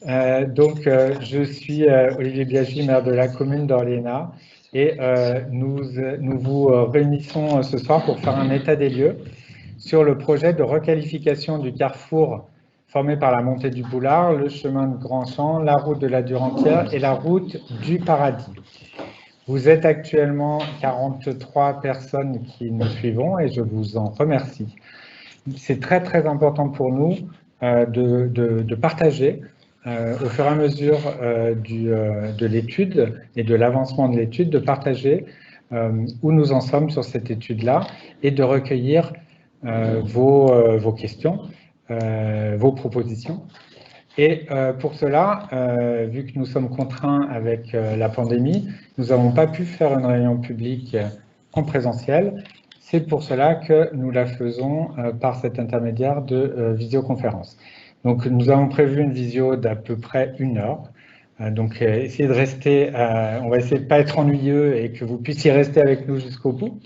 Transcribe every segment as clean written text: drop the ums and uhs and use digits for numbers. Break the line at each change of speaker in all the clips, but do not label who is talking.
Je suis Olivier Biaggi, maire de la commune d'Orléans, et nous vous réunissons ce soir pour faire un état des lieux sur le projet de requalification du carrefour formé par la montée du Boulard, le chemin de Grand-Champ, la route de la Durantière et la route du Paradis. Vous êtes actuellement 43 personnes qui nous suivons et je vous en remercie. C'est très très important pour nous de partager au fur et à mesure de l'étude et de l'avancement de l'étude, de partager où nous en sommes sur cette étude-là et de recueillir vos questions, vos propositions. Et pour cela, vu que nous sommes contraints avec la pandémie, nous n'avons pas pu faire une réunion publique en présentiel. C'est pour cela que nous la faisons par cet intermédiaire de visioconférence. Donc, nous avons prévu une visio d'à peu près 1 heure. Essayez de rester, on va essayer de ne pas être ennuyeux et que vous puissiez rester avec nous jusqu'au bout.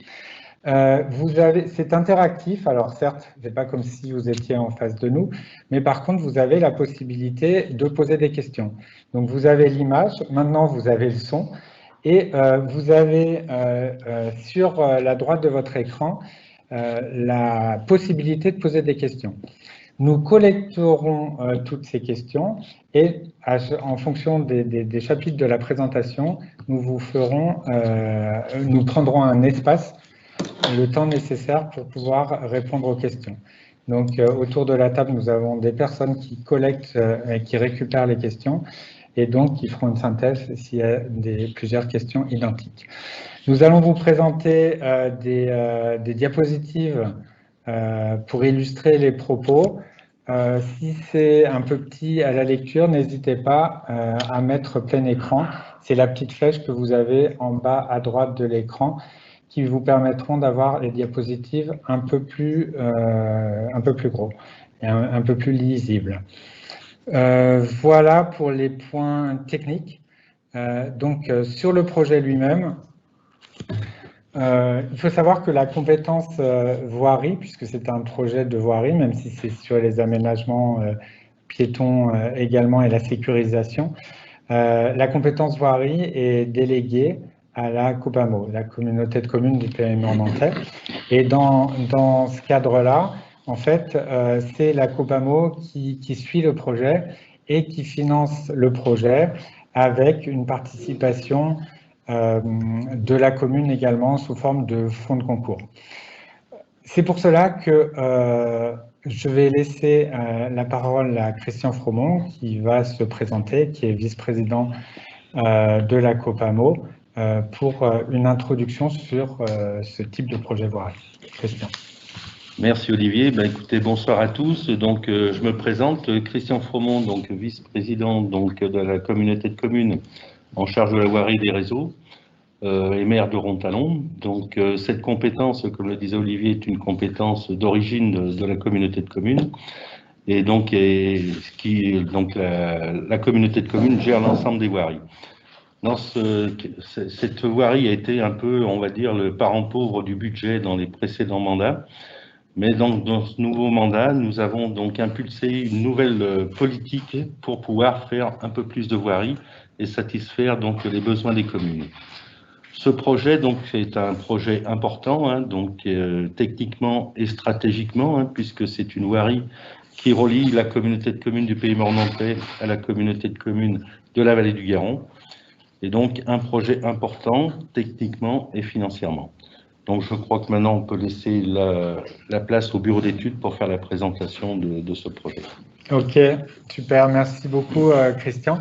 C'est interactif, alors certes, ce n'est pas comme si vous étiez en face de nous, mais par contre, vous avez la possibilité de poser des questions. Donc, vous avez l'image, maintenant, vous avez le son, et vous avez sur la droite de votre écran la possibilité de poser des questions. Nous collecterons toutes ces questions et en fonction des chapitres de la présentation, nous prendrons un espace, le temps nécessaire pour pouvoir répondre aux questions. Donc, autour de la table, nous avons des personnes qui collectent et qui récupèrent les questions et donc qui feront une synthèse s'il y a plusieurs questions identiques. Nous allons vous présenter des diapositives pour illustrer les propos. Si c'est un peu petit à la lecture, n'hésitez pas à mettre plein écran. C'est la petite flèche que vous avez en bas à droite de l'écran qui vous permettront d'avoir les diapositives un peu plus gros et un peu plus lisibles. Voilà pour les points techniques. Sur le projet lui-même, il faut savoir que la compétence voirie, puisque c'est un projet de voirie, même si c'est sur les aménagements piétons également et la sécurisation, la compétence voirie est déléguée à la COPAMO, la communauté de communes du Pays Mornantais. Et dans ce cadre-là, en fait, c'est la COPAMO qui suit le projet et qui finance le projet avec une participation de la commune également sous forme de fonds de concours. C'est pour cela que je vais laisser la parole à Christian Fromont qui va se présenter, qui est vice-président de la COPAMO pour une introduction sur ce type de projet voirie. Christian.
Merci Olivier. Écoutez, bonsoir à tous. Donc, je me présente, Christian Fromont, donc vice-président de la communauté de communes en charge de la voirie et des réseaux et maire de Rontalon. Donc, cette compétence, comme le disait Olivier, est une compétence d'origine de la communauté de communes. Et donc, la communauté de communes gère l'ensemble des voiries. Cette voirie a été un peu, on va dire, le parent pauvre du budget dans les précédents mandats. Mais donc, dans ce nouveau mandat, nous avons donc impulsé une nouvelle politique pour pouvoir faire un peu plus de voirie et satisfaire donc les besoins des communes. Ce projet, donc, c'est un projet important, techniquement et stratégiquement, puisque c'est une voirie qui relie la communauté de communes du Pays Mornantais à la communauté de communes de la vallée du Garonne. Et donc, un projet important techniquement et financièrement. Donc, je crois que maintenant, on peut laisser la place au bureau d'études pour faire la présentation de ce projet.
Ok, super. Merci beaucoup, Christian.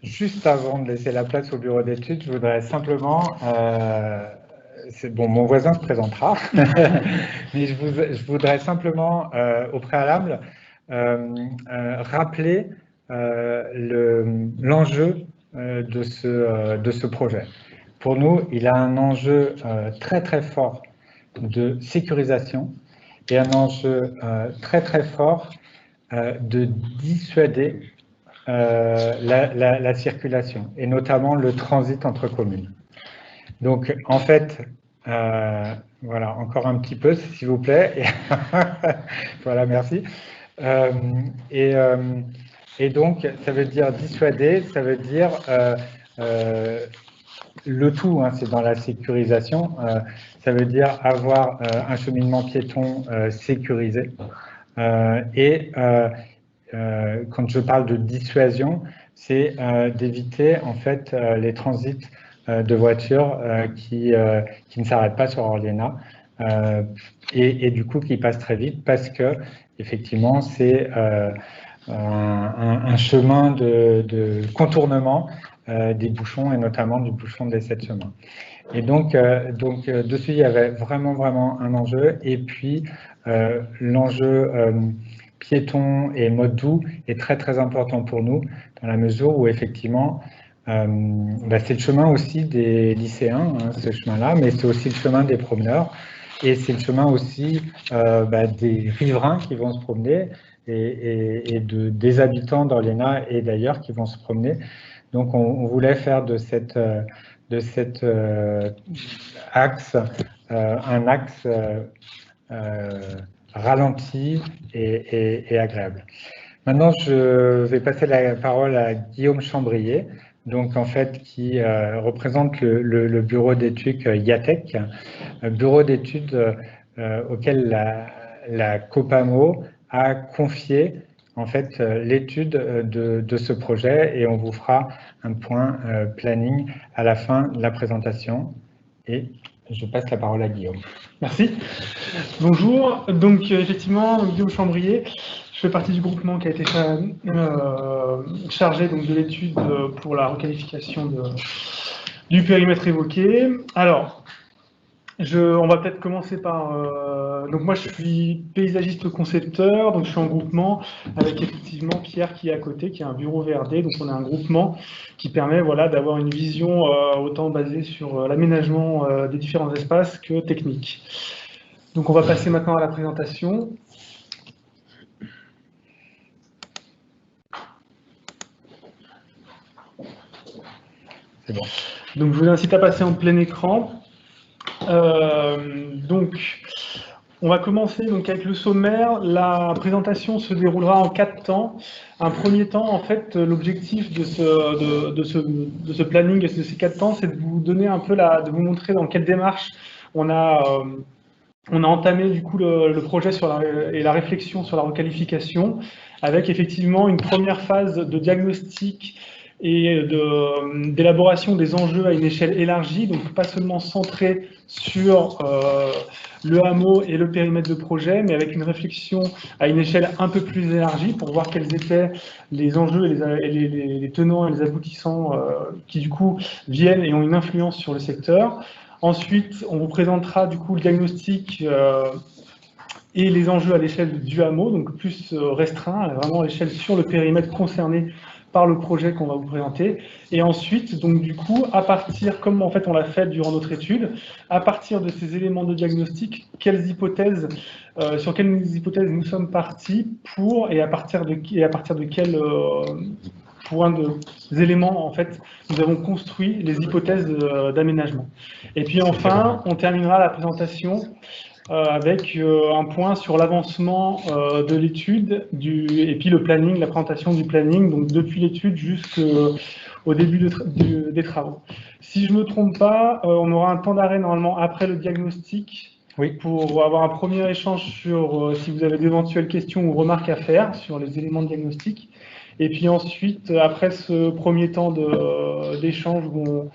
Juste avant de laisser la place au bureau d'études, je voudrais simplement... mon voisin se présentera, mais je voudrais simplement, au préalable, rappeler l'enjeu de ce projet. Pour nous, il a un enjeu très très fort de sécurisation et un enjeu très très fort de dissuader la circulation et notamment le transit entre communes. Donc en fait, voilà, encore un petit peu s'il vous plaît. Voilà, merci. Et donc, ça veut dire dissuader, ça veut dire le tout, hein, c'est dans la sécurisation, ça veut dire avoir un cheminement piéton sécurisé. Quand je parle de dissuasion, c'est d'éviter en fait les transits de voitures qui ne s'arrêtent pas sur Orléans et du coup qui passent très vite parce que effectivement c'est un chemin de contournement des bouchons et notamment du bouchon des 7 chemins. Et donc dessus il y avait vraiment un enjeu et puis l'enjeu piéton et mode doux est très important pour nous dans la mesure où effectivement c'est le chemin aussi des lycéens, hein, ce chemin-là, mais c'est aussi le chemin des promeneurs et c'est le chemin aussi des riverains qui vont se promener et des habitants d'Orléans et d'ailleurs qui vont se promener. Donc on voulait faire de cet axe un axe ralenti et agréable. Maintenant, je vais passer la parole à Guillaume Chambrier, donc en fait qui représente le bureau d'études IATEC, bureau d'études auquel la Copamo a confié en fait l'étude de ce projet et on vous fera un point planning à la fin de la présentation. Et je passe la parole à Guillaume.
Merci. Bonjour. Donc, effectivement, Guillaume Chambrier, je fais partie du groupement qui a été chargé donc, de l'étude pour la requalification du périmètre évoqué. Alors, on va peut-être commencer par... donc, moi, je suis paysagiste concepteur, donc je suis en groupement avec effectivement Pierre qui est à côté, qui a un bureau VRD. Donc, on a un groupement qui permet d'avoir une vision autant basée sur l'aménagement des différents espaces que technique. Donc, on va passer maintenant à la présentation. C'est bon. Donc, je vous incite à passer en plein écran. Donc, on va commencer donc, avec le sommaire. La présentation se déroulera en 4 temps. Un premier temps, en fait, l'objectif de ce planning, de ces 4 temps, c'est de vous donner un peu de vous montrer dans quelle démarche on a entamé du coup le projet et la réflexion sur la requalification, avec effectivement une première phase de diagnostic et d'élaboration des enjeux à une échelle élargie, donc pas seulement centrée sur le hameau et le périmètre de projet, mais avec une réflexion à une échelle un peu plus élargie pour voir quels étaient les enjeux et les tenants et les aboutissants qui du coup viennent et ont une influence sur le secteur. Ensuite, on vous présentera du coup le diagnostic et les enjeux à l'échelle du hameau, donc plus restreint, vraiment à l'échelle sur le périmètre concerné par le projet qu'on va vous présenter. Et ensuite, donc du coup, à partir, comme en fait on l'a fait durant notre étude, à partir de ces éléments de diagnostic, sur quelles hypothèses nous sommes partis pour, et à partir de quels points d'éléments, en fait, nous avons construit les hypothèses d'aménagement. Et puis enfin, on terminera la présentation avec un point sur l'avancement de l'étude et puis le planning, la présentation du planning, donc depuis l'étude jusqu'au début des travaux. Si je ne me trompe pas, on aura un temps d'arrêt normalement après le diagnostic pour avoir un premier échange sur si vous avez d'éventuelles questions ou remarques à faire sur les éléments de diagnostic. Et puis ensuite, après ce premier temps d'échange où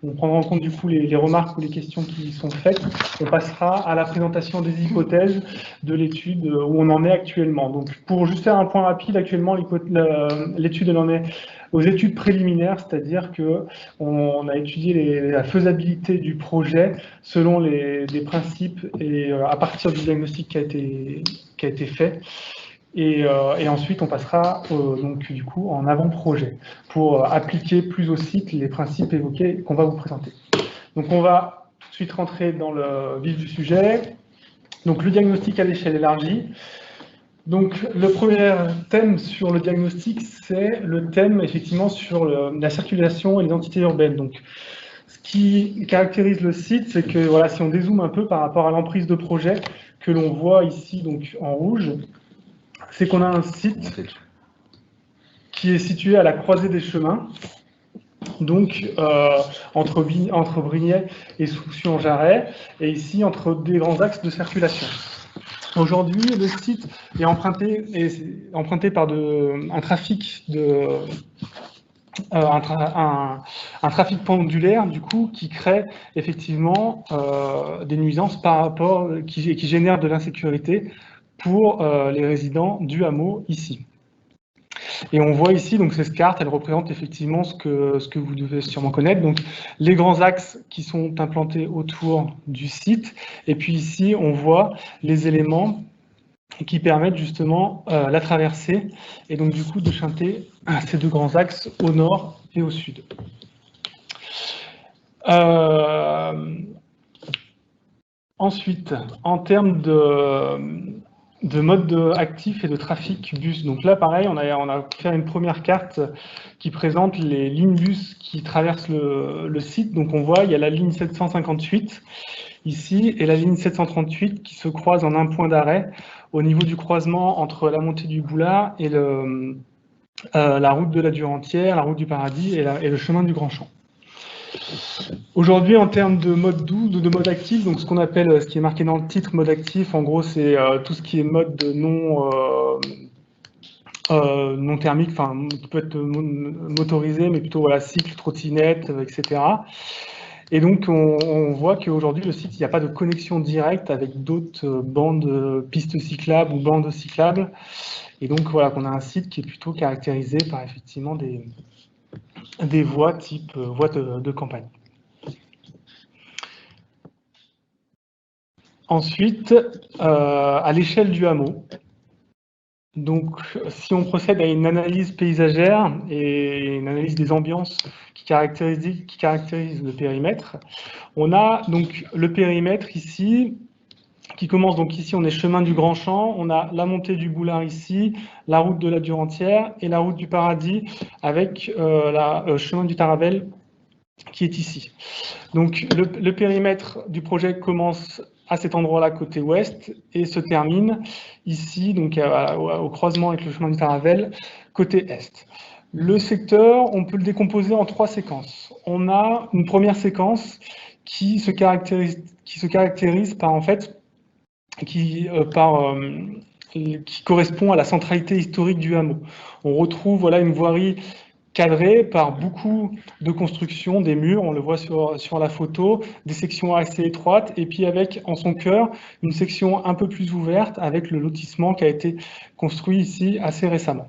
on prendra en compte du coup les remarques ou les questions qui sont faites, on passera à la présentation des hypothèses de l'étude où on en est actuellement. Donc pour juste faire un point rapide, actuellement l'étude en est aux études préliminaires, c'est-à-dire qu'on a étudié la faisabilité du projet selon des principes et à partir du diagnostic qui a été fait. Et ensuite, on passera donc du coup en avant-projet pour appliquer plus au site les principes évoqués qu'on va vous présenter. Donc, on va tout de suite rentrer dans le vif du sujet. Donc, le diagnostic à l'échelle élargie. Donc, le premier thème sur le diagnostic, c'est le thème effectivement sur la circulation et l'identité urbaine. Donc, ce qui caractérise le site, c'est que voilà, si on dézoome un peu par rapport à l'emprise de projet que l'on voit ici donc en rouge. c'est qu'on a un site qui est situé à la croisée des chemins, donc entre Brignais et Soucy-en-Jarret, et ici entre des grands axes de circulation. Aujourd'hui, le site est emprunté par un trafic un trafic pendulaire, du coup, qui crée effectivement des nuisances qui génèrent de l'insécurité pour les résidents du hameau ici. Et on voit ici, donc cette carte, elle représente effectivement ce que vous devez sûrement connaître, donc les grands axes qui sont implantés autour du site, et puis ici, on voit les éléments qui permettent justement la traversée, et donc du coup de chanter ces deux grands axes au nord et au sud. Ensuite, en termes de mode actif et de trafic bus. Donc là, pareil, on a fait une première carte qui présente les lignes bus qui traversent le site. Donc on voit, il y a la ligne 758 ici et la ligne 738 qui se croisent en un point d'arrêt au niveau du croisement entre la montée du Boulard et la route de la Durentière, la route du Paradis et le chemin du Grand Champ. Aujourd'hui, en termes de mode doux, de mode actif, donc ce qu'on appelle, ce qui est marqué dans le titre, mode actif, en gros, c'est tout ce qui est mode non thermique, enfin, qui peut être motorisé, mais plutôt voilà, cycle, trottinette, etc. Et donc, on voit qu'aujourd'hui, le site, il n'y a pas de connexion directe avec d'autres bandes pistes cyclables ou bandes cyclables. Et donc, voilà, qu'on a un site qui est plutôt caractérisé par effectivement des voies type voies de campagne. Ensuite, à l'échelle du hameau, donc si on procède à une analyse paysagère et une analyse des ambiances qui caractérisent le périmètre, on a donc le périmètre ici, qui commence donc ici, on est chemin du Grand Champ, on a la montée du Boulard ici, la route de la Durentière et la route du Paradis avec le chemin du Taravel qui est ici. Donc le périmètre du projet commence à cet endroit-là côté ouest et se termine ici, donc au croisement avec le chemin du Taravel côté est. Le secteur, on peut le décomposer en 3 séquences. On a une première séquence qui se caractérise par en fait qui correspond à la centralité historique du hameau. On retrouve voilà, une voirie cadrée par beaucoup de constructions, des murs, on le voit sur la photo, des sections assez étroites, et puis avec en son cœur une section un peu plus ouverte avec le lotissement qui a été construit ici assez récemment.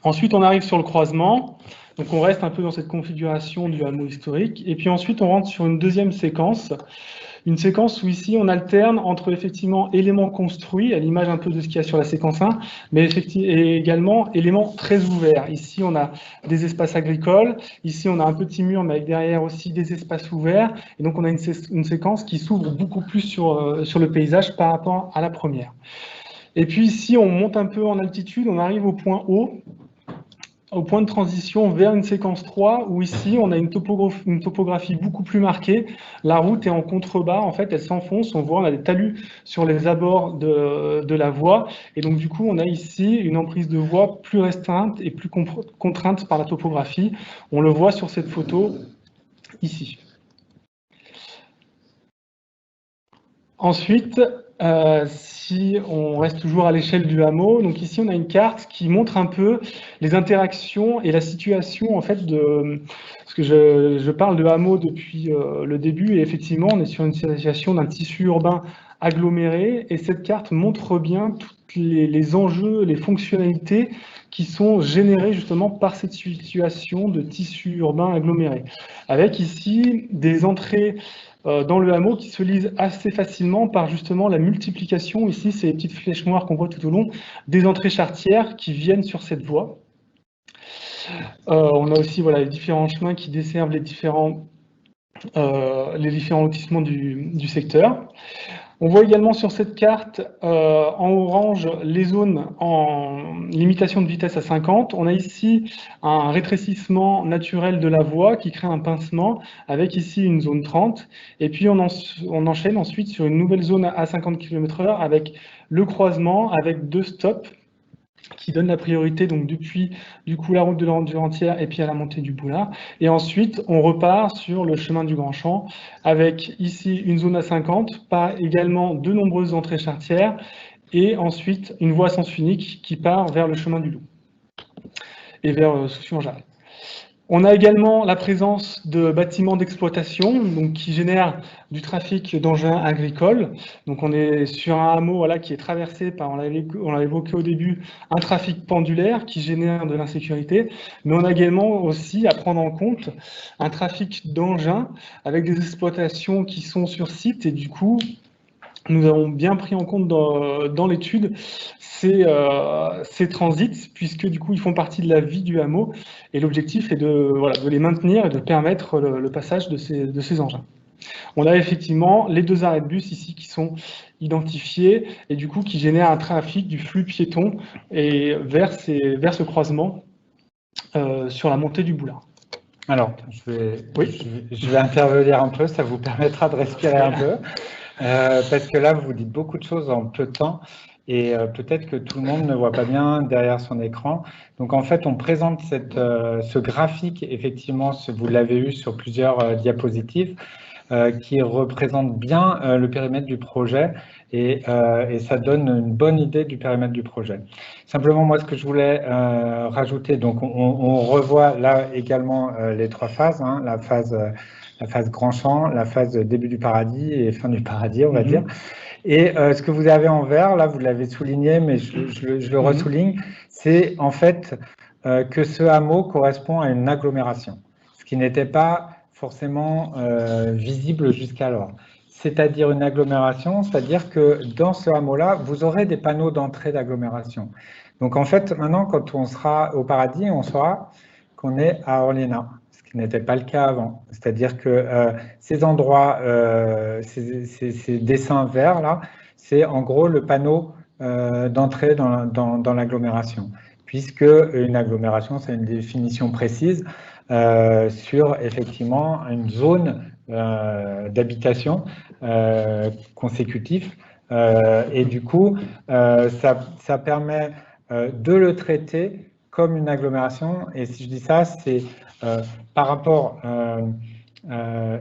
Ensuite, on arrive sur le croisement, donc on reste un peu dans cette configuration du hameau historique, et puis ensuite on rentre sur une deuxième séquence, une séquence où ici on alterne entre effectivement éléments construits, à l'image un peu de ce qu'il y a sur la séquence 1, mais et également éléments très ouverts. Ici on a des espaces agricoles, ici on a un petit mur, mais avec derrière aussi des espaces ouverts, et donc on a une séquence qui s'ouvre beaucoup plus sur le paysage par rapport à la première. Et puis ici on monte un peu en altitude, on arrive au point haut, au point de transition vers une séquence 3, où ici, on a une topographie beaucoup plus marquée. La route est en contrebas, en fait, elle s'enfonce, on voit, on a des talus sur les abords de la voie, et donc du coup, on a ici une emprise de voie plus restreinte et plus contrainte par la topographie. On le voit sur cette photo, ici. Ensuite, si on reste toujours à l'échelle du hameau, donc ici on a une carte qui montre un peu les interactions et la situation en fait parce que je parle de hameau depuis le début et effectivement on est sur une situation d'un tissu urbain aggloméré et cette carte montre bien tous les enjeux, les fonctionnalités qui sont générées justement par cette situation de tissu urbain aggloméré. Avec ici des entrées dans le hameau qui se lisent assez facilement par justement la multiplication, ici c'est les petites flèches noires qu'on voit tout au long, des entrées charretières qui viennent sur cette voie. On a aussi voilà, les différents chemins qui desservent les différents lotissements du secteur. On voit également sur cette carte en orange les zones en limitation de vitesse à 50. On a ici un rétrécissement naturel de la voie qui crée un pincement avec ici une zone 30. Et puis on enchaîne ensuite sur une nouvelle zone à 50 km/h avec le croisement avec 2 stops qui donne la priorité donc depuis du coup la route de l'Endurentière et puis à la montée du Boulard. Et ensuite, on repart sur le chemin du Grand Champ avec ici une zone à 50, par également de nombreuses entrées charretières et ensuite une voie à sens unique qui part vers le chemin du Loup et vers Soucy-en-Jarret. On a également la présence de bâtiments d'exploitation donc qui génèrent du trafic d'engins agricoles. Donc on est sur un hameau voilà, qui est traversé par, on l'a évoqué au début, un trafic pendulaire qui génère de l'insécurité. Mais on a également aussi à prendre en compte un trafic d'engins avec des exploitations qui sont sur site et du coup, nous avons bien pris en compte dans l'étude ces transits, puisque du coup, ils font partie de la vie du hameau, et l'objectif est de les maintenir et de permettre le passage de ces engins. On a effectivement les 2 arrêts de bus ici qui sont identifiés, et du coup, qui génèrent un trafic du flux piéton et vers ce croisement sur la montée du Boulard.
Alors, je vais intervenir un peu, ça vous permettra de respirer un peu. Parce que là, vous dites beaucoup de choses en peu de temps et peut-être que tout le monde ne voit pas bien derrière son écran. Donc, en fait, on présente ce graphique, effectivement, vous l'avez eu sur plusieurs diapositives, qui représente bien le périmètre du projet et ça donne une bonne idée du périmètre du projet. Simplement, moi, ce que je voulais rajouter, donc on revoit là également les 3 phases, hein, la phase Grand Champ, la phase début du paradis et fin du paradis, on va dire. Et ce que vous avez en vert, là, vous l'avez souligné, mais je le ressouligne, c'est en fait que ce hameau correspond à une agglomération, ce qui n'était pas forcément visible jusqu'alors. C'est-à-dire une agglomération, c'est-à-dire que dans ce hameau-là, vous aurez des panneaux d'entrée d'agglomération. Donc en fait, maintenant, quand on sera au paradis, on saura qu'on est à Orléans, ce qui n'était pas le cas avant. C'est-à-dire que ces endroits, ces dessins verts là, c'est en gros le panneau d'entrée dans l'agglomération, puisque une agglomération, c'est une définition précise sur effectivement une zone d'habitation consécutif. Et du coup, ça permet de le traiter comme une agglomération. Et si je dis ça, c'est par rapport,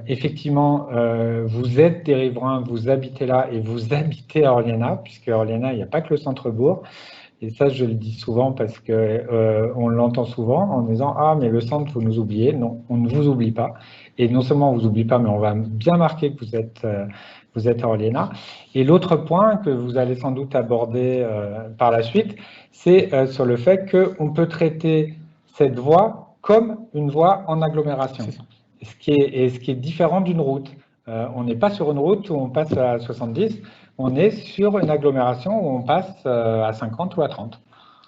effectivement, vous êtes des riverains, vous habitez là et vous habitez à Orléans, puisque Orléans, il n'y a pas que le centre-bourg. Et ça, je le dis souvent parce que on l'entend souvent en disant « Ah, mais le centre, vous nous oubliez ». Non, on ne vous oublie pas. Et non seulement on ne vous oublie pas, mais on va bien marquer que vous êtes à Orléans. Et l'autre point que vous allez sans doute aborder par la suite, c'est sur le fait qu'on peut traiter cette voie comme une voie en agglomération. Ce qui est différent d'une route. On n'est pas sur une route où on passe à 70, on est sur une agglomération où on passe à 50 ou à 30.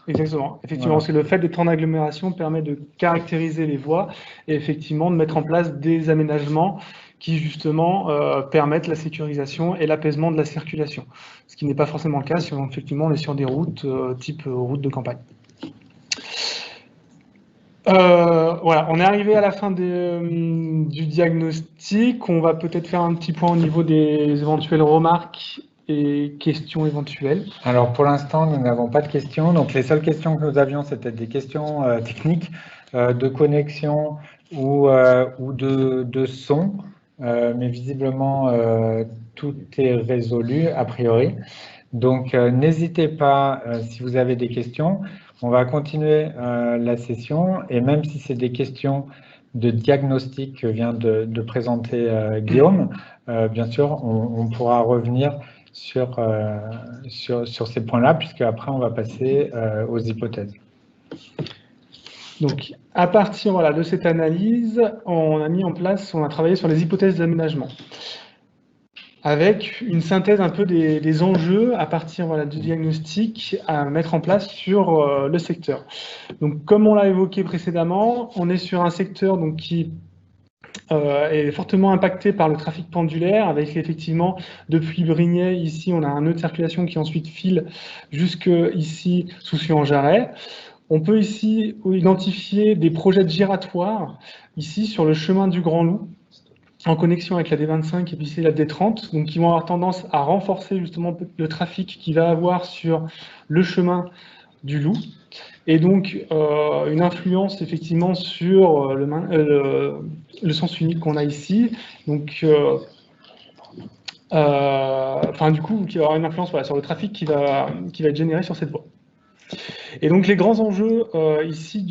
Exactement. Effectivement, parce que le fait d'être en agglomération permet de caractériser les voies et effectivement de mettre en place des aménagements qui justement permettent la sécurisation et l'apaisement de la circulation. Ce qui n'est pas forcément le cas si effectivement on est sur des routes type route de campagne. Voilà, on est arrivé à la fin du diagnostic. On va peut-être faire un petit point au niveau des éventuelles remarques et questions éventuelles.
Alors pour l'instant, nous n'avons pas de questions. Donc les seules questions que nous avions, c'était des questions techniques de connexion ou de son. Mais visiblement, tout est résolu a priori. Donc n'hésitez pas si vous avez des questions. On va continuer la session et même si c'est des questions de diagnostic que vient de présenter Guillaume, bien sûr, on pourra revenir sur ces points-là, puisque après on va passer aux hypothèses.
Donc, à partir de cette analyse, on a travaillé sur les hypothèses d'aménagement, avec une synthèse un peu des enjeux à partir du diagnostic à mettre en place sur le secteur. Donc, comme on l'a évoqué précédemment, on est sur un secteur donc, qui est fortement impacté par le trafic pendulaire, avec effectivement, depuis Brignais, ici, on a un nœud de circulation qui ensuite file jusque ici, Soucy-en-Jarret. On peut ici identifier des projets de giratoires, ici, sur le chemin du Grand Loup, en connexion avec la D25 et puis c'est la D30, donc qui vont avoir tendance à renforcer justement le trafic qu'il va avoir sur le chemin du loup, et donc une influence effectivement sur le sens unique qu'on a ici. Donc, du coup, qui va avoir une influence sur le trafic qui va être généré sur cette voie. Et donc les grands enjeux ici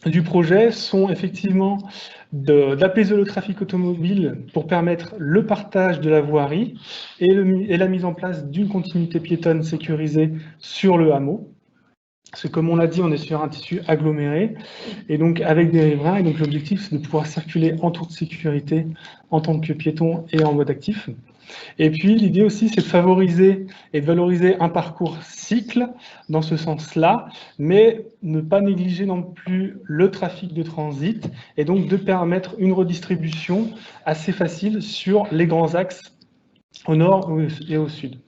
du projet sont effectivement d'apaiser le trafic automobile pour permettre le partage de la voirie et la mise en place d'une continuité piétonne sécurisée sur le hameau. Parce que comme on l'a dit, on est sur un tissu aggloméré, et donc avec des riverains, et donc l'objectif c'est de pouvoir circuler en toute sécurité en tant que piéton et en mode actif. Et puis l'idée aussi c'est de favoriser et de valoriser un parcours cycle dans ce sens-là, mais ne pas négliger non plus le trafic de transit, et donc de permettre une redistribution assez facile sur les grands axes au nord et au sud.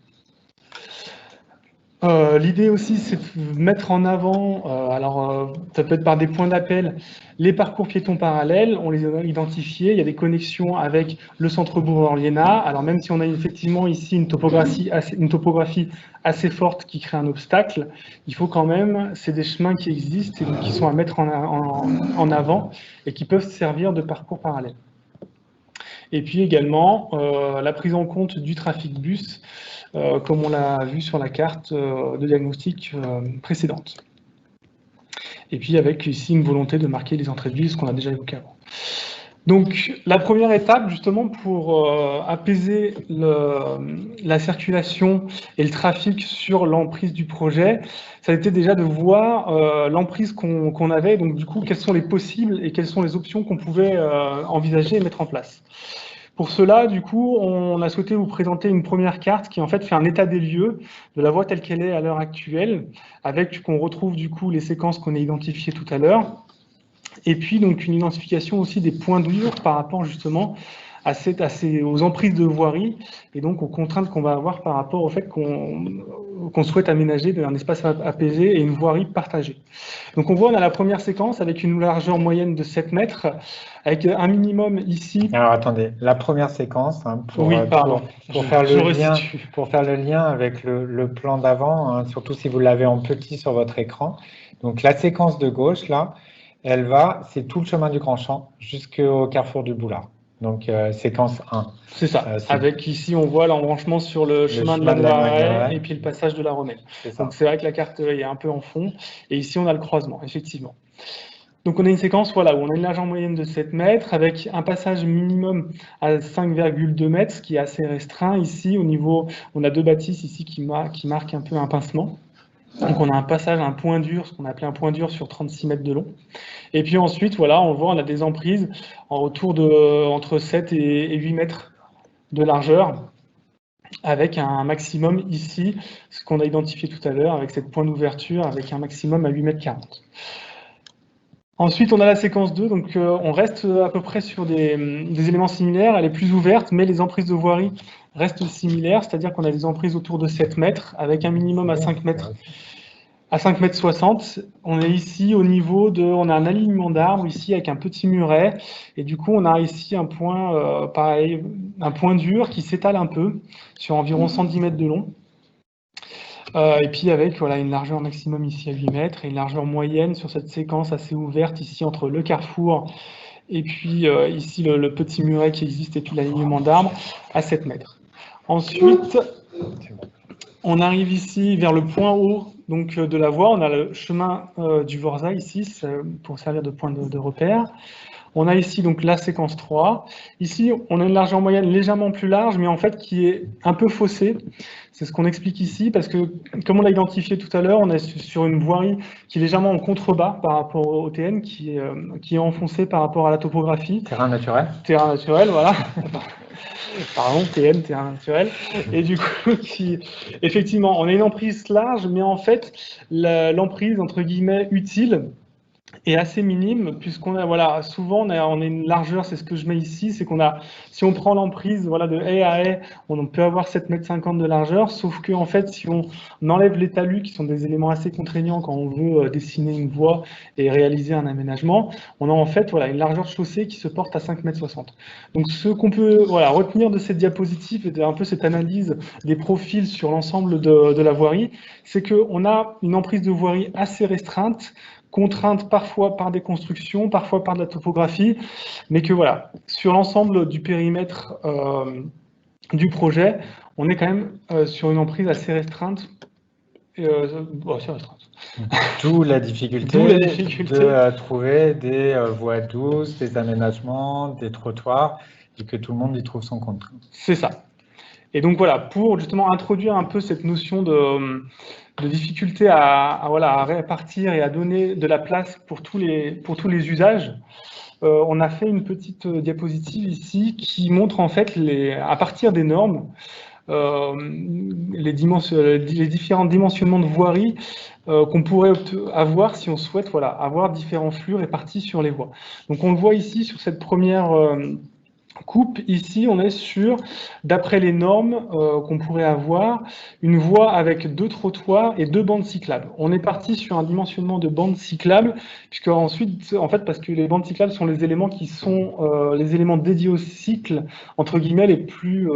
L'idée aussi, c'est de mettre en avant, ça peut être par des points d'appel, les parcours piétons parallèles, on les a identifiés, il y a des connexions avec le centre-bourg orléanais. Alors même si on a effectivement ici une topographie assez forte qui crée un obstacle, il faut quand même, c'est des chemins qui existent et donc qui sont à mettre en avant et qui peuvent servir de parcours parallèles. Et puis également, la prise en compte du trafic bus, comme on l'a vu sur la carte de diagnostic précédente. Et puis avec ici une volonté de marquer les entrées de ville, ce qu'on a déjà évoqué avant. Donc la première étape justement pour apaiser la circulation et le trafic sur l'emprise du projet, ça a été déjà de voir l'emprise qu'on avait, donc du coup quels sont les possibles et quelles sont les options qu'on pouvait envisager et mettre en place. Pour cela, du coup, on a souhaité vous présenter une première carte qui en fait fait un état des lieux de la voie telle qu'elle est à l'heure actuelle, avec qu'on retrouve du coup les séquences qu'on a identifiées tout à l'heure, et puis donc une identification aussi des points durs par rapport justement aux emprises de voirie et donc aux contraintes qu'on va avoir par rapport au fait qu'on souhaite aménager un espace apaisé et une voirie partagée. Donc on voit, on a la première séquence avec une largeur moyenne de 7 mètres, avec un minimum ici.
Alors attendez, la première séquence, pour faire le lien avec le plan d'avant, hein, surtout si vous l'avez en petit sur votre écran. Donc la séquence de gauche, là, c'est tout le chemin du Grand Champ jusqu'au carrefour du Boulard. Donc séquence 1.
C'est ça, avec ici on voit l'embranchement sur le chemin de la Noiraie et puis le passage de la Romaine. Donc c'est vrai que la carte est un peu en fond, et ici on a le croisement, effectivement. Donc on a une séquence où on a une largeur moyenne de 7 mètres avec un passage minimum à 5,2 mètres, ce qui est assez restreint. Ici, au niveau, on a deux bâtisses ici qui marquent un peu un pincement. Donc on a un passage, un point dur, ce qu'on appelait un point dur sur 36 mètres de long. Et puis ensuite, voilà, on voit, on a des emprises autour de entre 7 et 8 mètres de largeur, avec un maximum ici, ce qu'on a identifié tout à l'heure, avec cette point d'ouverture, avec un maximum à 8 mètres 40. Ensuite, on a la séquence 2, donc on reste à peu près sur des éléments similaires, elle est plus ouverte, mais les emprises de voirie restent similaires, c'est-à-dire qu'on a des emprises autour de 7 mètres, avec un minimum à 5 mètres, à 5 mètres 60. On est ici au niveau on a un alignement d'arbres ici avec un petit muret, et du coup on a ici un point, pareil, un point dur qui s'étale un peu, sur environ 110 mètres de long. Et puis avec une largeur maximum ici à 8 mètres et une largeur moyenne sur cette séquence assez ouverte ici entre le carrefour et puis ici le petit muret qui existe et puis l'alignement d'arbres à 7 mètres. Ensuite, on arrive ici vers le point haut donc, de la voie. On a le chemin du Vorza ici pour servir de point de repère. On a ici donc la séquence 3. Ici, on a une largeur moyenne légèrement plus large, mais en fait qui est un peu faussée. C'est ce qu'on explique ici, parce que comme on l'a identifié tout à l'heure, on est sur une voirie qui est légèrement en contrebas par rapport au TN, qui est enfoncée par rapport à la topographie.
Terrain naturel.
Terrain naturel, voilà. Pardon, TN, terrain naturel. Et du coup, effectivement, on a une emprise large, mais en fait, l'emprise, entre guillemets, utile, est assez minime, puisqu'on a, voilà, souvent on a une largeur, c'est ce que je mets ici, c'est qu'on a, si on prend l'emprise, voilà, de haie à haie, on peut avoir 7,50 m de largeur, sauf que en fait, si on enlève les talus, qui sont des éléments assez contraignants quand on veut dessiner une voie et réaliser un aménagement, on a en fait, voilà, une largeur de chaussée qui se porte à 5,60 m. Donc ce qu'on peut, voilà, retenir de cette diapositive et un peu cette analyse des profils sur l'ensemble de la voirie, c'est qu'on a une emprise de voirie assez restreinte, contraintes parfois par des constructions, parfois par de la topographie, mais que voilà, sur l'ensemble du périmètre du projet, on est quand même sur une emprise assez restreinte. Assez restreinte.
D'où la difficulté de trouver des voies douces, des aménagements, des trottoirs, et que tout le monde y trouve son compte.
C'est ça. Et donc voilà, pour justement introduire un peu cette notion de difficulté à répartir et à donner de la place pour tous les usages, on a fait une petite diapositive ici qui montre en fait, à partir des normes, les différents dimensionnements de voirie qu'on pourrait avoir si on souhaite avoir différents flux répartis sur les voies. Donc on le voit ici sur cette première coupe. Ici, on est sur, d'après les normes qu'on pourrait avoir, une voie avec 2 trottoirs et 2 bandes cyclables. On est parti sur un dimensionnement de bandes cyclables, puisque ensuite, en fait, parce que les bandes cyclables sont les éléments qui sont les éléments dédiés au cycle, entre guillemets, les plus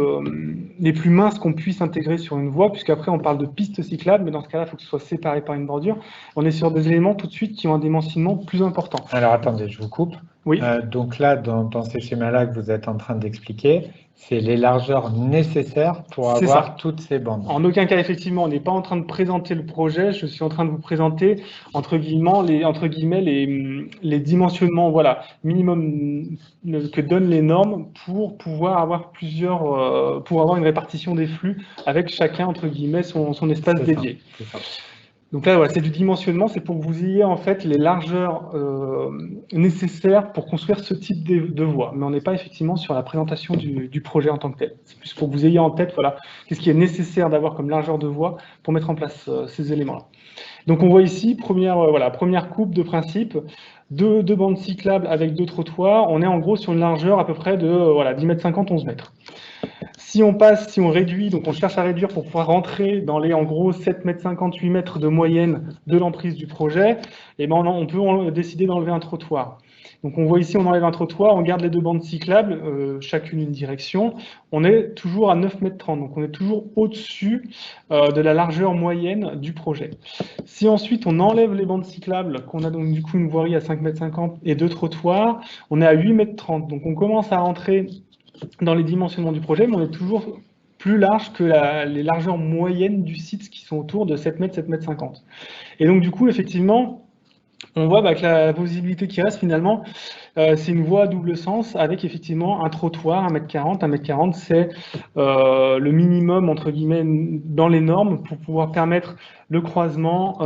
minces qu'on puisse intégrer sur une voie, puisqu'après, on parle de pistes cyclables, mais dans ce cas-là, il faut que ce soit séparé par une bordure. On est sur des éléments tout de suite qui ont un dimensionnement plus important.
Alors, attendez, je vous coupe.
Oui.
Donc là, dans ces schémas-là que vous êtes en train d'expliquer, c'est les largeurs nécessaires pour avoir toutes ces bandes.
En aucun cas, effectivement, on n'est pas en train de présenter le projet, je suis en train de vous présenter, entre guillemets, les dimensionnements, voilà, minimum que donnent les normes pour pouvoir avoir pour avoir une répartition des flux avec chacun, entre guillemets, son espace dédié.
C'est ça.
Donc là, voilà, c'est du dimensionnement, c'est pour que vous ayez en fait les largeurs nécessaires pour construire ce type de voie. Mais on n'est pas effectivement sur la présentation du projet en tant que tel. C'est plus pour que vous ayez en tête, voilà, qu'est-ce qui est nécessaire d'avoir comme largeur de voie pour mettre en place ces éléments-là. Donc on voit ici, première coupe de principe, deux bandes cyclables avec 2 trottoirs. On est en gros sur une largeur à peu près de 10,50 m, 11 m. Si on réduit, donc on cherche à réduire pour pouvoir rentrer dans les en gros 7,50 m, 8 m de moyenne de l'emprise du projet, et ben on peut décider d'enlever un trottoir. Donc on voit ici, on enlève un trottoir, on garde les 2 bandes cyclables, chacune une direction, on est toujours à 9,30 m, donc on est toujours au-dessus de la largeur moyenne du projet. Si ensuite on enlève les bandes cyclables, qu'on a donc du coup une voirie à 5,50 m et 2 trottoirs, on est à 8,30 m, donc on commence à rentrer dans les dimensionnements du projet, mais on est toujours plus large que les largeurs moyennes du site qui sont autour de 7 m, 7,50 m. Et donc du coup, effectivement, on voit que la visibilité qui reste finalement, c'est une voie à double sens avec effectivement un trottoir, 1,40 m. 1,40 m, c'est le minimum, entre guillemets, dans les normes pour pouvoir permettre le croisement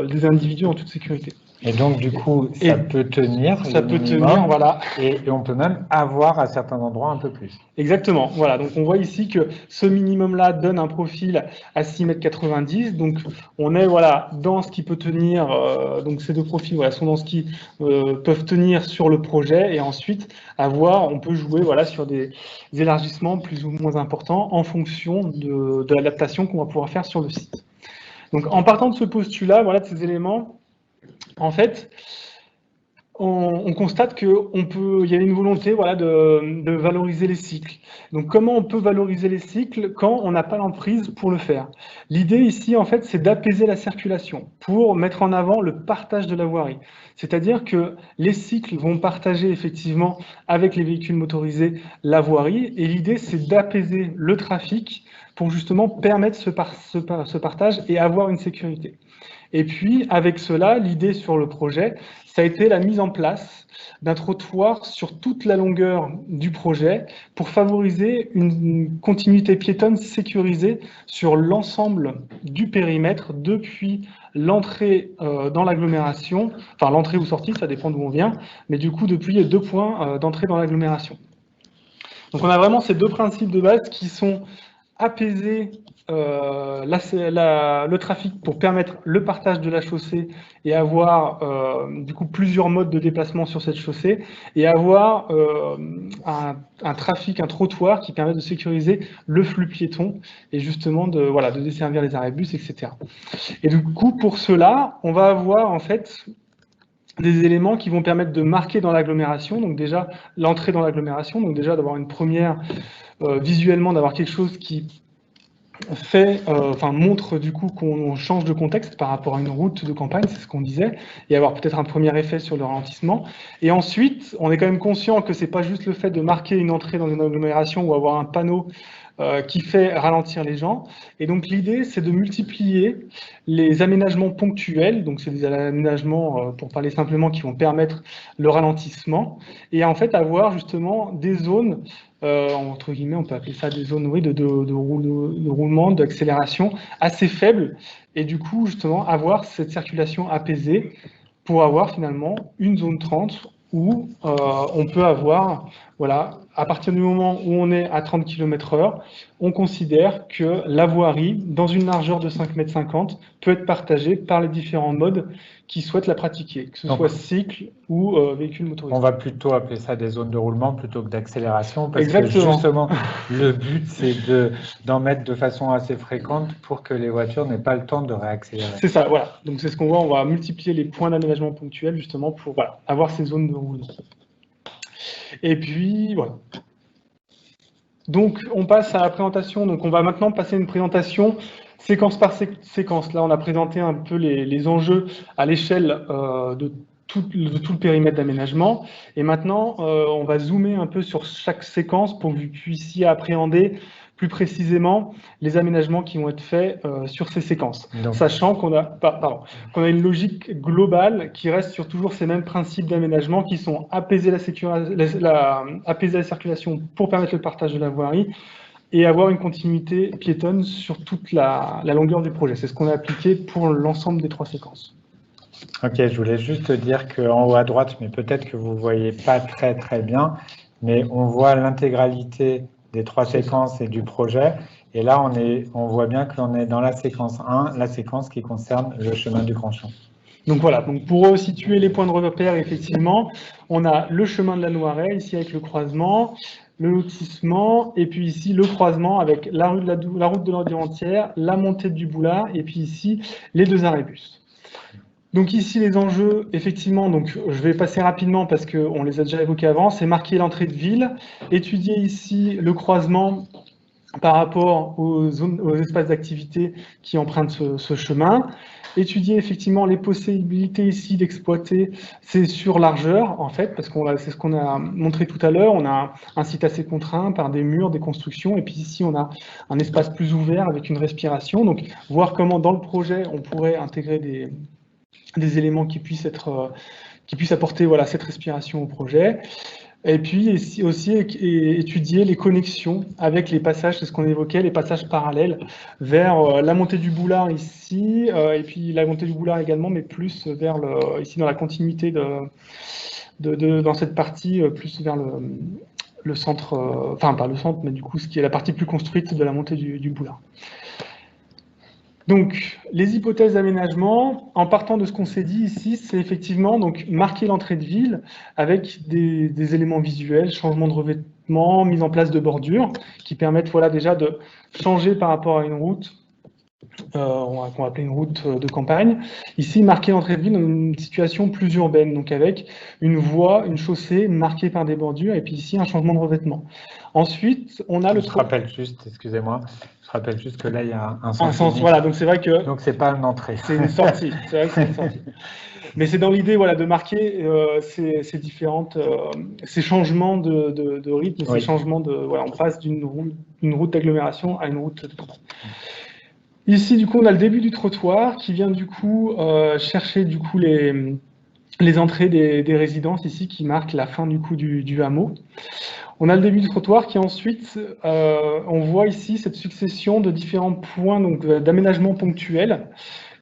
des individus en toute sécurité.
Et donc, du coup, ça peut tenir.
Ça peut tenir, voilà.
Et on peut même avoir à certains endroits un peu plus.
Exactement, voilà. Donc, on voit ici que ce minimum-là donne un profil à 6,90 m. Donc, on est dans ce qui peut tenir. Donc, ces 2 profils sont dans ce qui peuvent tenir sur le projet. Et ensuite, on peut jouer sur des élargissements plus ou moins importants en fonction de l'adaptation qu'on va pouvoir faire sur le site. Donc, en partant de ce postulat, de ces éléments, en fait, on constate qu'il y a une volonté de valoriser les cycles. Donc, comment on peut valoriser les cycles quand on n'a pas l'emprise pour le faire? L'idée ici, en fait, c'est d'apaiser la circulation pour mettre en avant le partage de la voirie. C'est-à-dire que les cycles vont partager effectivement avec les véhicules motorisés la voirie, et l'idée, c'est d'apaiser le trafic pour justement permettre ce partage et avoir une sécurité. Et puis, avec cela, l'idée sur le projet, ça a été la mise en place d'un trottoir sur toute la longueur du projet pour favoriser une continuité piétonne sécurisée sur l'ensemble du périmètre depuis l'entrée dans l'agglomération, enfin l'entrée ou sortie, ça dépend d'où on vient, mais du coup depuis les 2 points d'entrée dans l'agglomération. Donc on a vraiment ces 2 principes de base qui sont apaiser le trafic pour permettre le partage de la chaussée et avoir du coup plusieurs modes de déplacement sur cette chaussée et avoir un trafic, un trottoir qui permet de sécuriser le flux piéton et justement de desservir les arrêts bus, etc. Et du coup, pour cela, on va avoir en fait des éléments qui vont permettre de marquer dans l'agglomération, donc déjà l'entrée dans l'agglomération, donc déjà d'avoir une première, visuellement, d'avoir quelque chose qui fait, montre du coup qu'on change de contexte par rapport à une route de campagne, c'est ce qu'on disait, et avoir peut-être un premier effet sur le ralentissement. Et ensuite, on est quand même conscient que c'est pas juste le fait de marquer une entrée dans une agglomération ou avoir un panneau qui fait ralentir les gens. Et donc l'idée, c'est de multiplier les aménagements ponctuels, donc c'est des aménagements, pour parler simplement, qui vont permettre le ralentissement, et en fait avoir justement des zones, entre guillemets, on peut appeler ça des zones de roulement, d'accélération assez faibles, et du coup justement avoir cette circulation apaisée pour avoir finalement une zone 30 où on peut avoir, voilà, à partir du moment où on est à 30 km/h, on considère que la voirie, dans une largeur de 5,50 m, peut être partagée par les différents modes qui souhaitent la pratiquer, que ce soit cycle ou véhicule motorisé.
On va plutôt appeler ça des zones de roulement plutôt que d'accélération, parce
Exactement.
que justement, le but, c'est d'en mettre de façon assez fréquente pour que les voitures n'aient pas le temps de réaccélérer.
C'est ça, voilà. Donc c'est ce qu'on voit, on va multiplier les points d'aménagement ponctuels justement pour avoir ces zones de roulement. Et puis, voilà. Donc, on passe à la présentation. Donc, on va maintenant passer à une présentation séquence par séquence. Là, on a présenté un peu les enjeux à l'échelle de tout le périmètre d'aménagement. Et maintenant, on va zoomer un peu sur chaque séquence pour que vous puissiez appréhender plus précisément les aménagements qui vont être faits sur ces séquences. Donc, sachant qu'on a une logique globale qui reste sur toujours ces mêmes principes d'aménagement qui sont apaiser la circulation pour permettre le partage de la voirie et avoir une continuité piétonne sur toute la longueur du projet. C'est ce qu'on a appliqué pour l'ensemble des 3 séquences.
Ok, je voulais juste dire qu'en haut à droite, mais peut-être que vous ne voyez pas très bien, mais on voit l'intégralité des 3 séquences et du projet. Et là, on voit bien que l'on est dans la séquence 1, la séquence qui concerne le chemin du Grand Champ.
Donc voilà, donc pour situer les points de repère, effectivement, on a le chemin de la Noiret, ici avec le croisement, le lotissement, et puis ici le croisement avec la route de l'Ordure-Entière, la montée du Boulard, et puis ici les 2 arrêts bus. Donc ici, les enjeux, effectivement, donc je vais passer rapidement parce qu'on les a déjà évoqués avant, c'est marquer l'entrée de ville, étudier ici le croisement par rapport aux espaces d'activité qui empruntent ce chemin, étudier effectivement les possibilités ici d'exploiter ces surlargeurs, en fait, parce que c'est ce qu'on a montré tout à l'heure, on a un site assez contraint par des murs, des constructions, et puis ici on a un espace plus ouvert avec une respiration, donc voir comment dans le projet on pourrait intégrer des éléments qui puissent apporter cette respiration au projet. Et puis aussi étudier les connexions avec les passages, c'est ce qu'on évoquait, les passages parallèles vers la montée du Boulard ici, et puis la montée du Boulard également, mais plus vers ici dans la continuité dans cette partie, plus vers le centre, enfin pas le centre, mais du coup ce qui est la partie plus construite de la montée du Boulard. Donc, les hypothèses d'aménagement, en partant de ce qu'on s'est dit ici, c'est effectivement donc marquer l'entrée de ville avec des éléments visuels, changement de revêtement, mise en place de bordures, qui permettent déjà de changer par rapport à une route, qu'on va appeler une route de campagne. Ici, marquer l'entrée de ville dans une situation plus urbaine, donc avec une voie, une chaussée marquée par des bordures, et puis ici, un changement de revêtement. Ensuite, on a
Je rappelle juste, excusez-moi, je rappelle juste que là, il y a un sens.
Voilà, donc c'est vrai que...
Donc, c'est pas une entrée.
C'est une sortie, c'est vrai que c'est une sortie. Mais c'est dans l'idée de marquer ces changements de rythme, oui. Ces changements on passe d'une route d'agglomération à une route de campagne. Ici, du coup, on a le début du trottoir qui vient du coup chercher du coup les entrées des résidences ici qui marquent la fin du coup du hameau. On a le début du trottoir qui ensuite, on voit ici cette succession de différents points d'aménagement ponctuel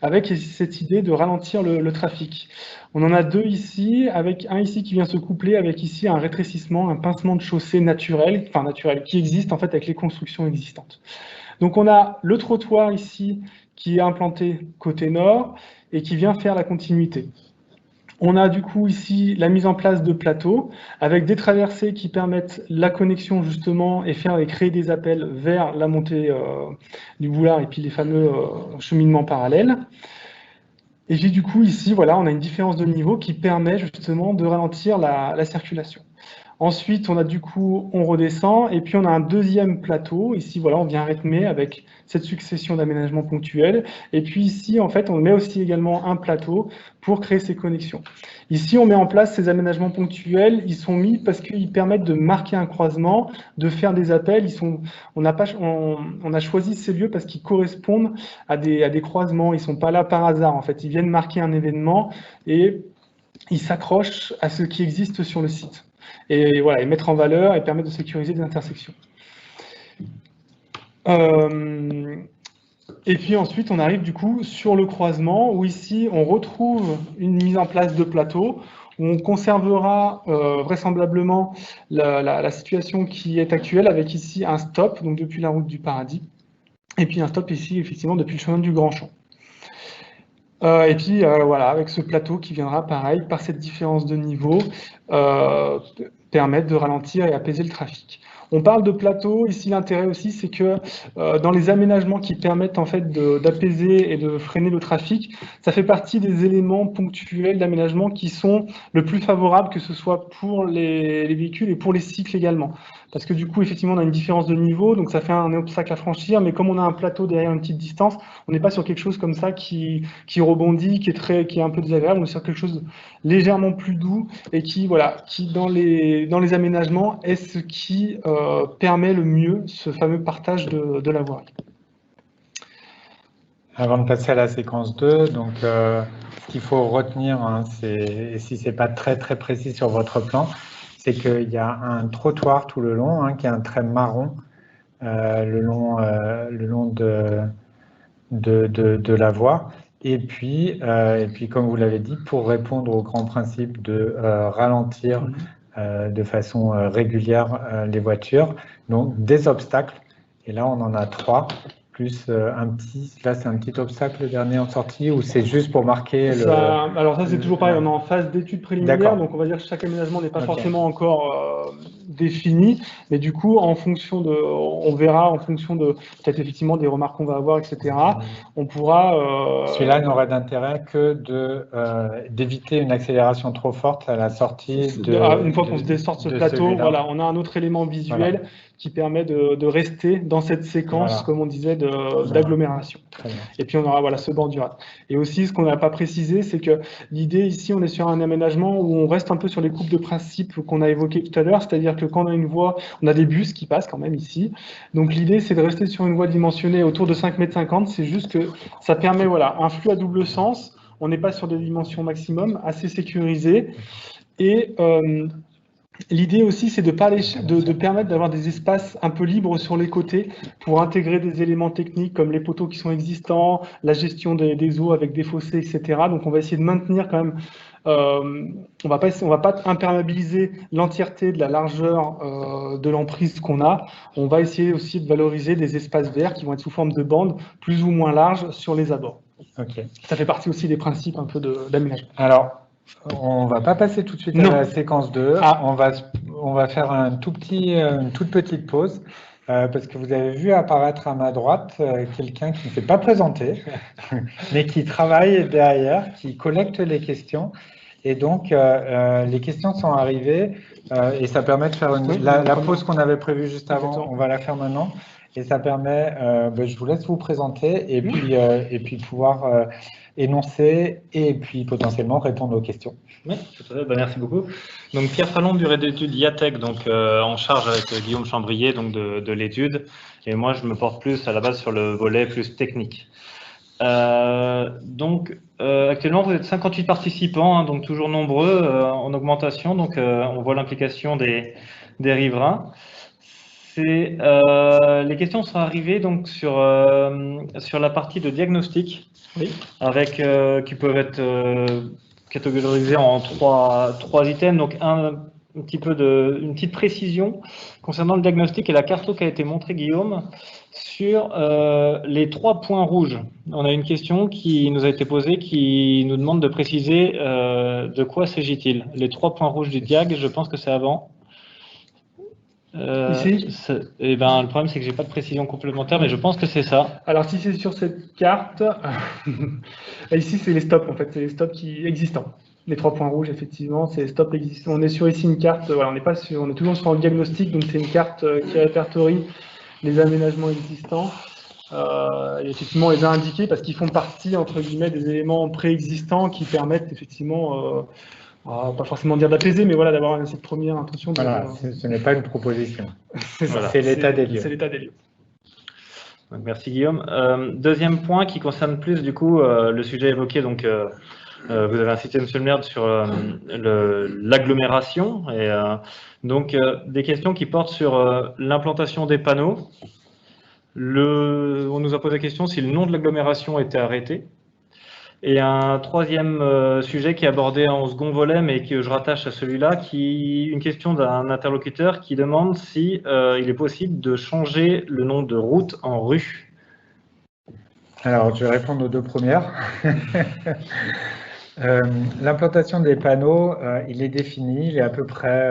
avec cette idée de ralentir le trafic. On en a 2 ici, avec un ici qui vient se coupler avec ici un rétrécissement, un pincement de chaussée naturel, qui existe en fait avec les constructions existantes. Donc on a le trottoir ici qui est implanté côté nord et qui vient faire la continuité. On a du coup ici la mise en place de plateaux avec des traversées qui permettent la connexion justement et créer des appels vers la montée du boulard et puis les fameux cheminements parallèles. Et puis du coup ici, voilà, on a une différence de niveau qui permet justement de ralentir la circulation. Ensuite, on a du coup, on redescend, et puis on a un deuxième plateau. Ici, voilà, on vient rythmer avec cette succession d'aménagements ponctuels. Et puis ici, en fait, on met aussi également un plateau pour créer ces connexions. Ici, on met en place ces aménagements ponctuels. Ils sont mis parce qu'ils permettent de marquer un croisement, de faire des appels. On a choisi ces lieux parce qu'ils correspondent à des croisements. Ils ne sont pas là par hasard, en fait. Ils viennent marquer un événement et ils s'accrochent à ce qui existe sur le site. Et voilà, et mettre en valeur et permettre de sécuriser des intersections. Et puis ensuite, on arrive du coup sur le croisement, où ici, on retrouve une mise en place de plateau, où on conservera vraisemblablement la situation qui est actuelle, avec ici un stop, donc depuis la route du Paradis, et puis un stop ici, effectivement, depuis le chemin du Grand Champ. Et puis voilà, avec ce plateau qui viendra, pareil, par cette différence de niveau, permettre de ralentir et apaiser le trafic. On parle de plateau, ici l'intérêt aussi c'est que dans les aménagements qui permettent en fait d'apaiser et de freiner le trafic, ça fait partie des éléments ponctuels d'aménagement qui sont le plus favorables, que ce soit pour les véhicules et pour les cycles également. Parce que du coup, effectivement, on a une différence de niveau, donc ça fait un obstacle à franchir, mais comme on a un plateau derrière une petite distance, on n'est pas sur quelque chose comme ça qui rebondit, qui est un peu désagréable, on est sur quelque chose de légèrement plus doux et qui dans les aménagements est ce qui permet le mieux ce fameux partage de la voirie.
Avant de passer à la séquence 2, donc ce qu'il faut retenir, hein, et si ce n'est pas très très précis sur votre plan, c'est qu'il y a un trottoir tout le long, hein, qui est un trait marron le long de la voie. Et puis, comme vous l'avez dit, pour répondre au grand principe de ralentir de façon régulière les voitures, donc des obstacles. Et là, on en a 3. Plus un petit, là c'est un petit obstacle le dernier en sortie, ou c'est juste pour marquer
alors ça c'est toujours pareil, on est en phase d'études préliminaires, donc on va dire que chaque aménagement n'est pas forcément encore défini, mais du coup on verra en fonction de peut-être effectivement des remarques qu'on va avoir, etc. On pourra...
Celui-là n'aurait d'intérêt que d'éviter une accélération trop forte à la sortie
une fois qu'on se dessort ce plateau, voilà, on a un autre élément visuel qui permet de rester dans cette séquence, comme on disait, d'agglomération. Et puis on aura ce bordurage. Et aussi, ce qu'on n'a pas précisé, c'est que l'idée ici, on est sur un aménagement où on reste un peu sur les coupes de principe qu'on a évoquées tout à l'heure, c'est-à-dire que quand on a une voie, on a des bus qui passent quand même ici. Donc l'idée, c'est de rester sur une voie dimensionnée autour de 5,50 m. C'est juste que ça permet un flux à double sens. On n'est pas sur des dimensions maximum, assez sécurisées. Et l'idée aussi, c'est de permettre d'avoir des espaces un peu libres sur les côtés pour intégrer des éléments techniques comme les poteaux qui sont existants, la gestion des eaux avec des fossés, etc. Donc on va essayer de maintenir quand même, on va pas imperméabiliser l'entièreté de la largeur de l'emprise qu'on a. On va essayer aussi de valoriser des espaces verts qui vont être sous forme de bandes plus ou moins larges sur les abords. Ça fait partie aussi des principes un peu d'aménagement.
Alors, on ne va pas passer tout de suite à la séquence 2. On va faire une toute petite pause parce que vous avez vu apparaître à ma droite quelqu'un qui ne s'est pas présenté, mais qui travaille derrière, qui collecte les questions. Et donc, les questions sont arrivées et ça permet de faire la pause qu'on avait prévue juste avant. On va la faire maintenant. Et ça permet, je vous laisse vous présenter et puis pouvoir énoncer et puis potentiellement répondre aux questions.
Oui, tout à fait. Merci beaucoup. Donc Pierre Fallon du réseau d'études IATEC, donc en charge avec Guillaume Chambrier donc de l'étude, et moi je me porte plus à la base sur le volet plus technique. Actuellement vous êtes 58 participants, hein, donc toujours nombreux, en augmentation, donc on voit l'implication des riverains. Les questions sont arrivées donc sur la partie de diagnostic, avec qui peuvent être catégorisés en trois items. Donc une petite précision concernant le diagnostic et la carto qui a été montrée, Guillaume. Sur les 3 points rouges, on a une question qui nous a été posée qui nous demande de préciser de quoi s'agit-il. Les 3 points rouges du diag, je pense que c'est avant.
Ici
et ben, le problème, c'est que j'ai pas de précision complémentaire, mais je pense que c'est ça.
Alors, si c'est sur cette carte, ici, c'est les stops, en fait, c'est les stops existants. Les 3 points rouges, effectivement, c'est les stops existants. On est sur ici une carte, voilà, on est toujours sur le diagnostic, donc c'est une carte qui répertorie les aménagements existants. Et effectivement, on les a indiqués parce qu'ils font partie, entre guillemets, des éléments préexistants qui permettent, effectivement, pas forcément dire d'apaiser, mais voilà, d'avoir cette première intention.
Voilà, ce n'est pas une proposition.
Voilà,
c'est l'état des lieux.
C'est l'état des lieux.
Donc, merci Guillaume. Deuxième point qui concerne plus, du coup, le sujet évoqué, donc, vous avez incité Monsieur le maire sur l'agglomération, et donc des questions qui portent sur l'implantation des panneaux. On nous a posé la question si le nom de l'agglomération était arrêté. Et un troisième sujet qui est abordé en second volet, mais que je rattache à celui-là, une question d'un interlocuteur qui demande si il est possible de changer le nom de route en rue.
Alors, je vais répondre aux 2 premières. L'implantation des panneaux, il est défini, il est à peu près,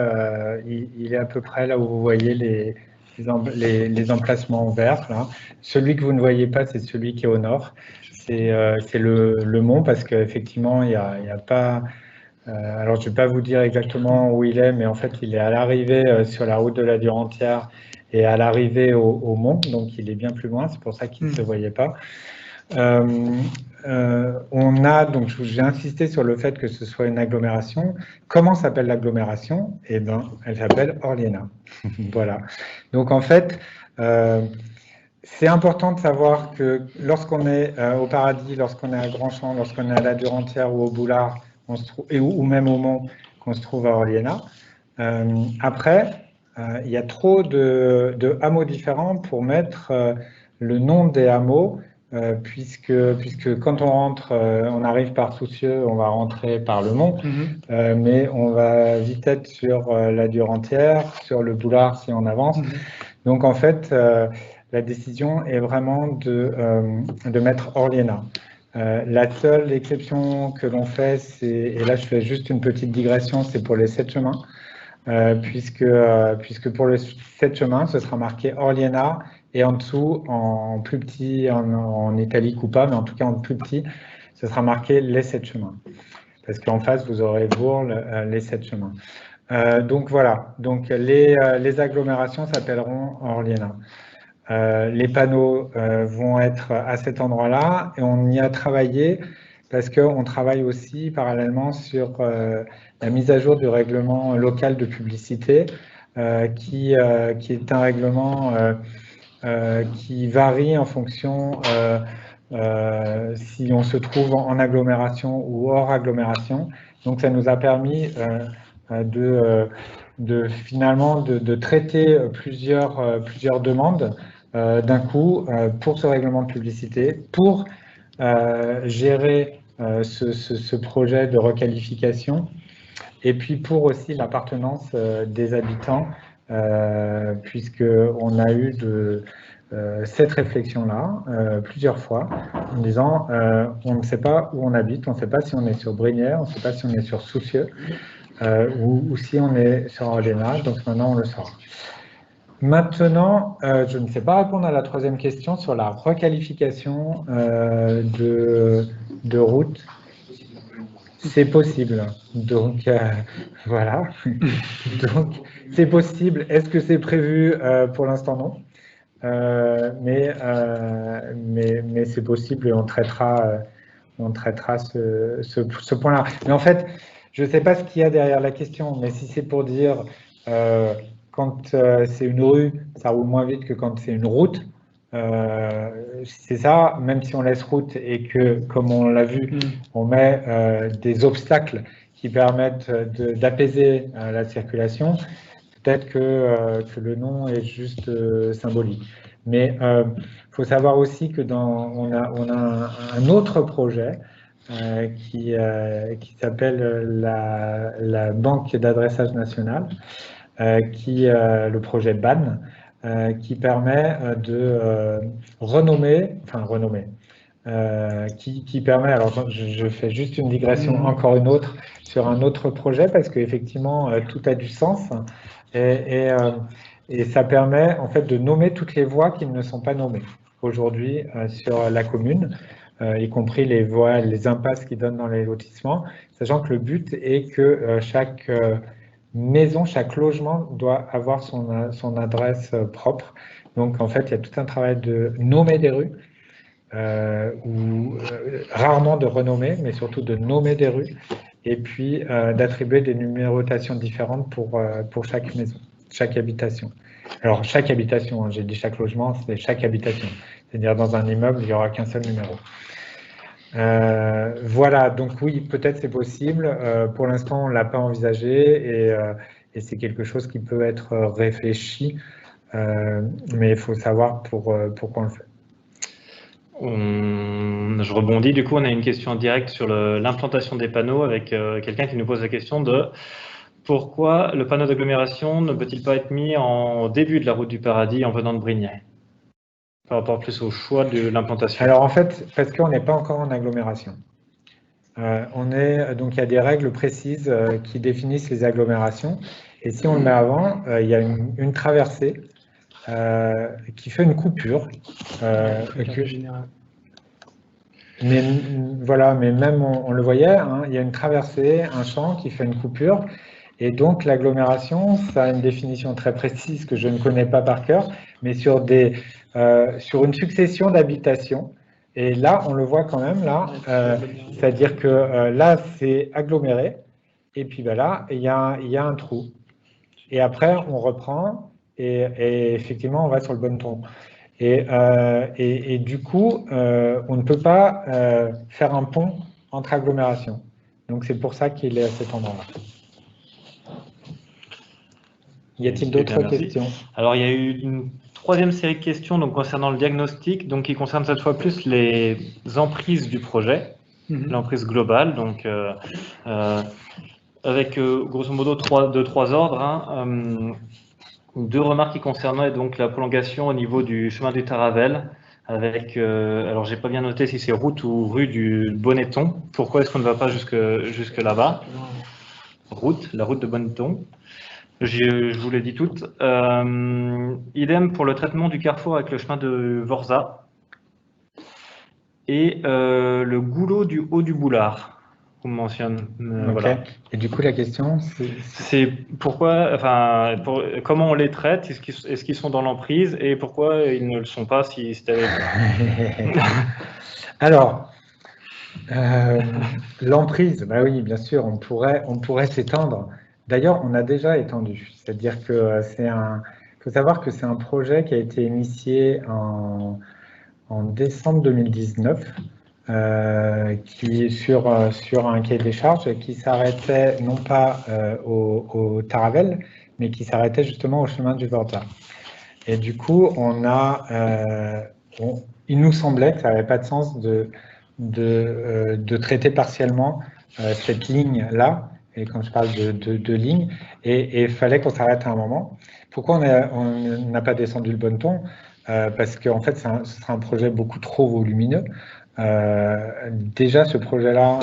là où vous voyez les emplacements verts. Là. Celui que vous ne voyez pas, c'est celui qui est au nord. C'est le mont parce qu'effectivement, il y a pas. Alors, je ne vais pas vous dire exactement où il est, mais en fait, il est à l'arrivée sur la route de la Durantière et à l'arrivée au mont, donc il est bien plus loin. C'est pour ça qu'il ne se voyait pas. Donc j'ai insisté sur le fait que ce soit une agglomération. Comment s'appelle l'agglomération? Eh bien, elle s'appelle Orliena. Voilà. Donc en fait, c'est important de savoir que lorsqu'on est au Paradis, lorsqu'on est à Grandchamp, lorsqu'on est à la Durantière ou au Boulard, ou même au Mont, qu'on se trouve à Orliena. Après, il y a trop de hameaux différents pour mettre le nom des hameaux. Puisque quand on rentre, on arrive par Soucieux, on va rentrer par le Mont, mais on va vite être sur la Durantière, sur le Boulard si on avance. Donc en fait, la décision est vraiment de mettre Orliena. La seule exception que l'on fait, et là je fais juste une petite digression, c'est pour les 7 chemins, puisque pour les 7 chemins, ce sera marqué Orliena. Et en dessous, en plus petit, en italique ou pas, mais en tout cas en plus petit, ce sera marqué les 7 chemins. Parce qu'en face, vous aurez Bourg, les 7 chemins. Donc voilà, donc les agglomérations s'appelleront Orliena. Les panneaux vont être à cet endroit-là et on y a travaillé parce qu'on travaille aussi parallèlement sur la mise à jour du règlement local de publicité qui est un règlement qui varie en fonction si on se trouve en agglomération ou hors agglomération. Donc ça nous a permis finalement de traiter plusieurs demandes d'un coup pour ce règlement de publicité, pour gérer ce projet de requalification et puis pour aussi l'appartenance des habitants puisqu'on a eu cette réflexion-là plusieurs fois en disant on ne sait pas où on habite, on ne sait pas si on est sur Brinière, on ne sait pas si on est sur Soucieux ou si on est sur Orliena, donc maintenant on le saura. Maintenant, je ne sais pas répondre à la troisième question sur la requalification de route. C'est possible. Donc, voilà. Donc, c'est possible. Est-ce que c'est prévu? Pour l'instant, non. Mais c'est possible et on traitera ce point-là. Mais en fait, je ne sais pas ce qu'il y a derrière la question, mais si c'est pour dire quand c'est une rue, ça roule moins vite que quand c'est une route, c'est ça, même si on laisse route et que, comme on l'a vu, on met des obstacles qui permettent d'apaiser la circulation, peut-être que le nom est juste symbolique. Mais il faut savoir aussi que on a un autre projet qui s'appelle la Banque d'adressage nationale, le projet BAN, qui permet de renommer, qui permet, alors je fais juste une digression, encore une autre, sur un autre projet, parce qu'effectivement, tout a du sens, et ça permet en fait de nommer toutes les voies qui ne sont pas nommées aujourd'hui sur la commune, y compris les voies, les impasses qui donnent dans les lotissements, sachant que le but est que chaque maison, chaque logement doit avoir son adresse propre. Donc en fait, il y a tout un travail de nommer des rues, ou rarement de renommer, mais surtout de nommer des rues, et puis d'attribuer des numérotations différentes pour chaque maison, chaque habitation. Alors chaque habitation, hein, j'ai dit chaque logement, c'est chaque habitation. C'est-à-dire dans un immeuble, il n'y aura qu'un seul numéro. Voilà, donc oui, peut-être c'est possible. Pour l'instant, on ne l'a pas envisagé, et c'est quelque chose qui peut être réfléchi, mais il faut savoir pourquoi on le fait.
Je rebondis, du coup, on a une question directe sur l'implantation des panneaux avec quelqu'un qui nous pose la question de pourquoi le panneau d'agglomération ne peut-il pas être mis en début de la route du Paradis en venant de Brignais, par rapport plus au choix de l'implantation?
Alors en fait, parce qu'on n'est pas encore en agglomération. Donc il y a des règles précises qui définissent les agglomérations, et si on le met avant, il y a une traversée qui fait une coupure. Mais voilà, mais même on le voyait, hein, il y a une traversée, un champ qui fait une coupure, et donc l'agglomération, ça a une définition très précise que je ne connais pas par cœur, mais sur une succession d'habitations. Et là, on le voit quand même, là, c'est-à-dire que là, c'est aggloméré, et puis ben là, il y a un trou. Et après, on reprend, et effectivement, on va sur le bon ton. Et du coup, on ne peut pas faire un pont entre agglomérations. Donc, c'est pour ça qu'il est à cet endroit-là. Y a-t-il d'autres questions?
Alors, il y a eu une troisième série de questions donc, concernant le diagnostic, donc, qui concerne cette fois plus les emprises du projet, l'emprise globale, donc avec grosso modo trois ordres. Hein, deux remarques qui concernaient donc la prolongation au niveau du chemin du Taravel, avec, alors j'ai pas bien noté si c'est route ou rue du Bonneton. Pourquoi est-ce qu'on ne va pas jusque là-bas? La route de Bonneton. Je vous l'ai dit toutes. Idem pour le traitement du carrefour avec le chemin de Vorza. Et le goulot du Haut du Boulard, qu'on mentionne.
Okay.
Voilà.
Et du coup, la question,
c'est pourquoi, enfin, comment on les traite? Est-ce qu'ils sont dans l'emprise? Et pourquoi ils ne le sont pas si c'était...
Alors, l'emprise, bah oui, bien sûr, on pourrait s'étendre. D'ailleurs, on a déjà étendu. C'est-à-dire que faut savoir que c'est un projet qui a été initié en décembre 2019, qui est sur un cahier des charges qui s'arrêtait non pas au Taravel, mais qui s'arrêtait justement au chemin du Vorza. Et du coup, il nous semblait que ça n'avait pas de sens de traiter partiellement cette ligne-là. Et quand je parle de ligne, et il fallait qu'on s'arrête à un moment. Pourquoi on n'a pas descendu le Bonneton? Parce qu'en fait, ce sera un projet beaucoup trop volumineux. Déjà, ce projet-là,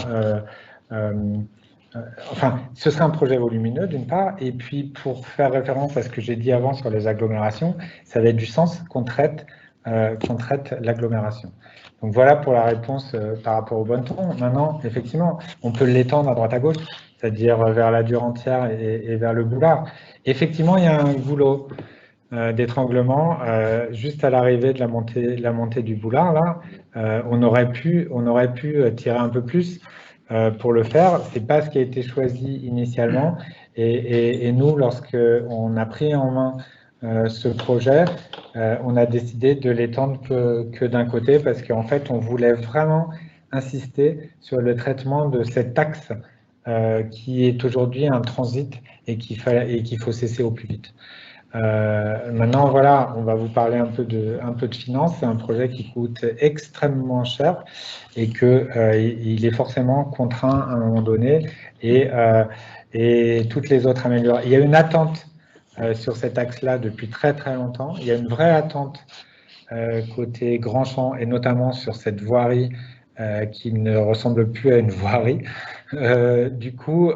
ce serait un projet volumineux d'une part, et puis pour faire référence à ce que j'ai dit avant sur les agglomérations, ça avait du sens qu'on traite l'agglomération. Donc voilà pour la réponse par rapport au Bonneton. Maintenant, effectivement, on peut l'étendre à droite à gauche, c'est-à-dire vers la Durantière et vers le Boulard. Effectivement, il y a un goulot d'étranglement juste à l'arrivée de la montée du Boulard. Là, on aurait pu tirer un peu plus pour le faire. C'est pas ce qui a été choisi initialement. Et nous, lorsqu'on a pris en main ce projet, on a décidé de l'étendre que d'un côté parce qu'en fait, on voulait vraiment insister sur le traitement de cet axe qui est aujourd'hui un transit et qu'il faut cesser au plus vite. Maintenant, voilà, on va vous parler un peu de finances. C'est un projet qui coûte extrêmement cher et qu'il est forcément contraint à un moment donné et toutes les autres améliorations. Il y a une attente sur cet axe-là depuis très très longtemps. Il y a une vraie attente côté Grand Champ et notamment sur cette voirie qui ne ressemble plus à une voirie. Du coup,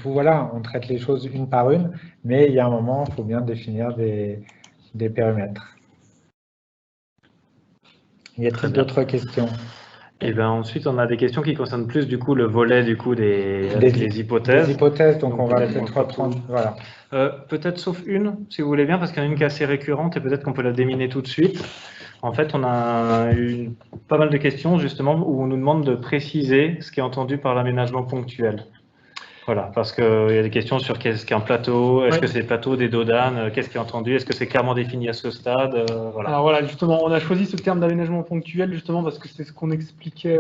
voilà, on traite les choses une par une, mais il y a un moment, il faut bien définir des périmètres. Y a-t-il d'autres questions?
Et ben ensuite, on a des questions qui concernent plus du coup le volet du coup des hypothèses.
Des hypothèses, donc on va peut-être reprendre. Voilà.
Peut-être sauf une, si vous voulez bien, parce qu'il y en a une qui est assez récurrente et peut-être qu'on peut la déminer tout de suite. En fait, on a eu pas mal de questions justement où on nous demande de préciser ce qui est entendu par l'aménagement ponctuel. Voilà, parce qu'il y a des questions sur qu'est-ce qu'un plateau, est-ce que c'est le plateau des dodanes, qu'est-ce qui est entendu, est-ce que c'est clairement défini à ce stade, voilà.
Alors voilà, justement, on a choisi ce terme d'aménagement ponctuel justement parce que c'est ce qu'on expliquait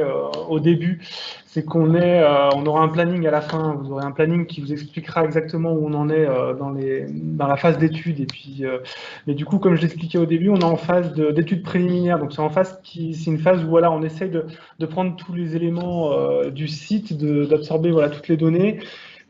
au début, c'est qu'on on aura un planning à la fin, vous aurez un planning qui vous expliquera exactement où on en est dans la phase d'étude. Et puis, mais du coup, comme je l'expliquais au début, on est en phase d'études préliminaires, donc c'est une phase où voilà, on essaye de prendre tous les éléments du site, d'absorber voilà toutes les données.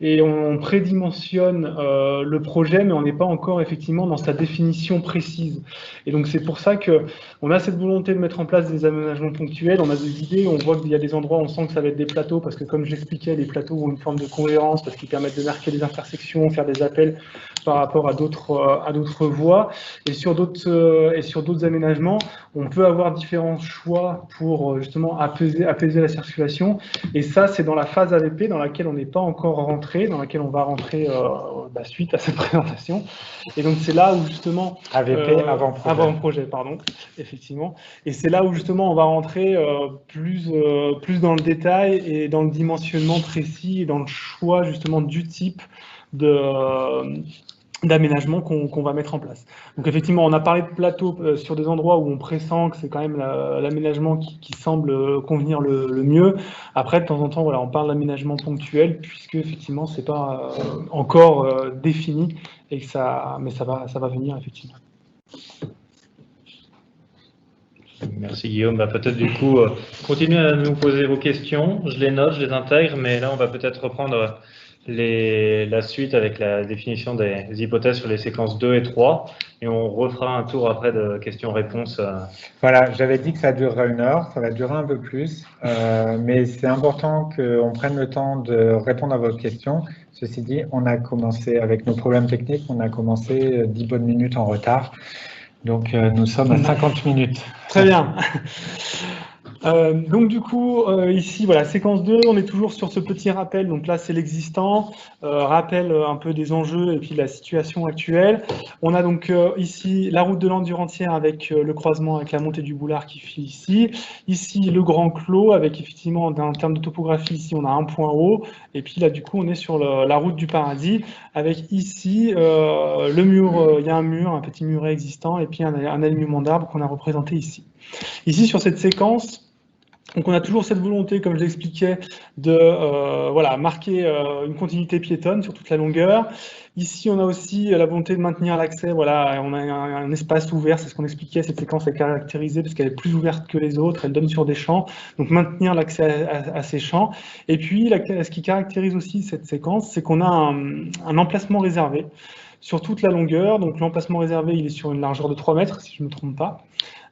Et on prédimensionne le projet, mais on n'est pas encore effectivement dans sa définition précise. Et donc c'est pour ça que on a cette volonté de mettre en place des aménagements ponctuels. On a des idées, on voit qu'il y a des endroits où on sent que ça va être des plateaux, parce que comme je l'expliquais, les plateaux ont une forme de cohérence, parce qu'ils permettent de marquer des intersections, faire des appels par rapport à d'autres voies. Et sur d'autres aménagements, on peut avoir différents choix pour justement apaiser la circulation. Et ça, c'est dans la phase AVP dans laquelle on n'est pas encore rentré, dans laquelle on va rentrer suite à cette présentation. Et donc c'est là où justement
AVP avant
projet, pardon, effectivement. Et c'est là où justement on va rentrer plus dans le détail et dans le dimensionnement précis et dans le choix justement du type d'aménagement qu'on va mettre en place. Donc effectivement, on a parlé de plateau sur des endroits où on pressent que c'est quand même l'aménagement qui semble convenir le mieux. Après, de temps en temps, voilà, on parle d'aménagement ponctuel puisque effectivement, c'est pas encore défini et que mais ça va venir effectivement.
Merci Guillaume. Peut-être du coup, continuez à nous poser vos questions. Je les note, je les intègre, mais là, on va peut-être reprendre la suite avec la définition des hypothèses sur les séquences 2 et 3 et on refera un tour après de questions-réponses.
Voilà, j'avais dit que ça durerait 1 heure, ça va durer un peu plus, mais c'est important qu'on prenne le temps de répondre à vos questions. Ceci dit, on a commencé avec nos problèmes techniques, on a commencé 10 bonnes minutes en retard, donc nous sommes à 50 minutes.
Très bien. Donc du coup, ici, voilà, séquence 2, on est toujours sur ce petit rappel. Donc là, c'est l'existant, rappel un peu des enjeux et puis de la situation actuelle. On a donc ici la route de l'Endurentière avec le croisement avec la montée du Boulard qui file ici. Ici, le Grand Clos avec effectivement, en termes de topographie, ici, on a un point haut. Et puis là, du coup, on est sur la route du Paradis avec ici le mur, il y a un mur, un petit muret existant et puis un alignement d'arbres qu'on a représenté ici. Ici, sur cette séquence, donc on a toujours cette volonté, comme je l'expliquais, de marquer une continuité piétonne sur toute la longueur. Ici, on a aussi la volonté de maintenir l'accès. Voilà, on a un espace ouvert, c'est ce qu'on expliquait. Cette séquence est caractérisée parce qu'elle est plus ouverte que les autres. Elle donne sur des champs, donc maintenir l'accès à ces champs. Et puis, ce qui caractérise aussi cette séquence, c'est qu'on a un emplacement réservé sur toute la longueur. Donc l'emplacement réservé, il est sur une largeur de 3 mètres, si je ne me trompe pas,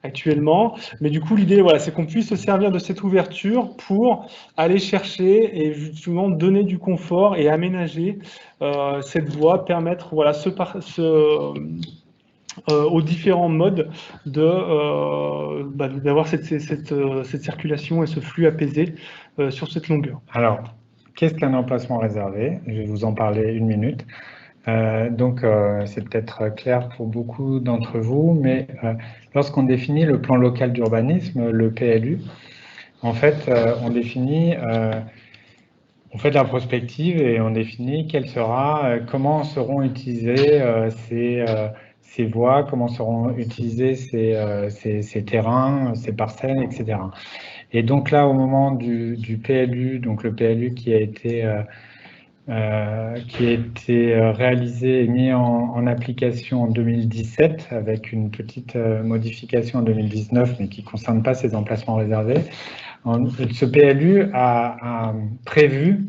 actuellement. Mais du coup, l'idée, voilà, c'est qu'on puisse se servir de cette ouverture pour aller chercher et justement donner du confort et aménager cette voie, permettre voilà, aux différents modes d'avoir cette circulation et ce flux apaisé sur cette longueur.
Alors, qu'est-ce qu'un emplacement réservé? Je vais vous en parler 1 minute. C'est peut-être clair pour beaucoup d'entre vous, mais lorsqu'on définit le plan local d'urbanisme, le PLU, en fait, on fait de la prospective et on définit comment seront utilisées ces voies, comment seront utilisés ces terrains, ces parcelles, etc. Et donc là, au moment du PLU, donc le PLU qui a été réalisé et mis en application en 2017 avec une petite modification en 2019, mais qui ne concerne pas ces emplacements réservés. Ce PLU a prévu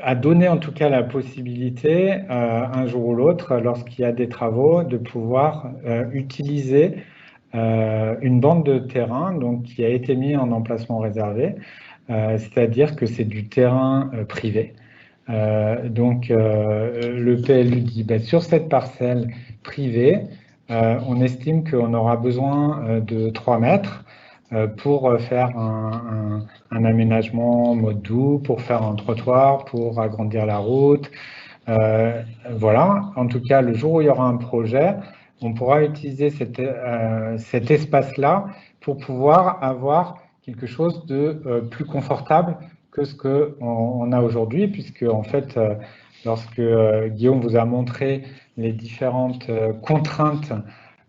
a donné en tout cas la possibilité, un jour ou l'autre, lorsqu'il y a des travaux, de pouvoir utiliser une bande de terrain donc, qui a été mise en emplacement réservé, c'est-à-dire que c'est du terrain privé. Donc le PLU dit, ben, sur cette parcelle privée, on estime qu'on aura besoin de 3 mètres pour faire un aménagement mode doux, pour faire un trottoir, pour agrandir la route. Voilà, en tout cas, le jour où il y aura un projet, on pourra utiliser cet espace-là pour pouvoir avoir quelque chose de plus confortable que ce qu'on a aujourd'hui, puisque en fait, lorsque Guillaume vous a montré les différentes contraintes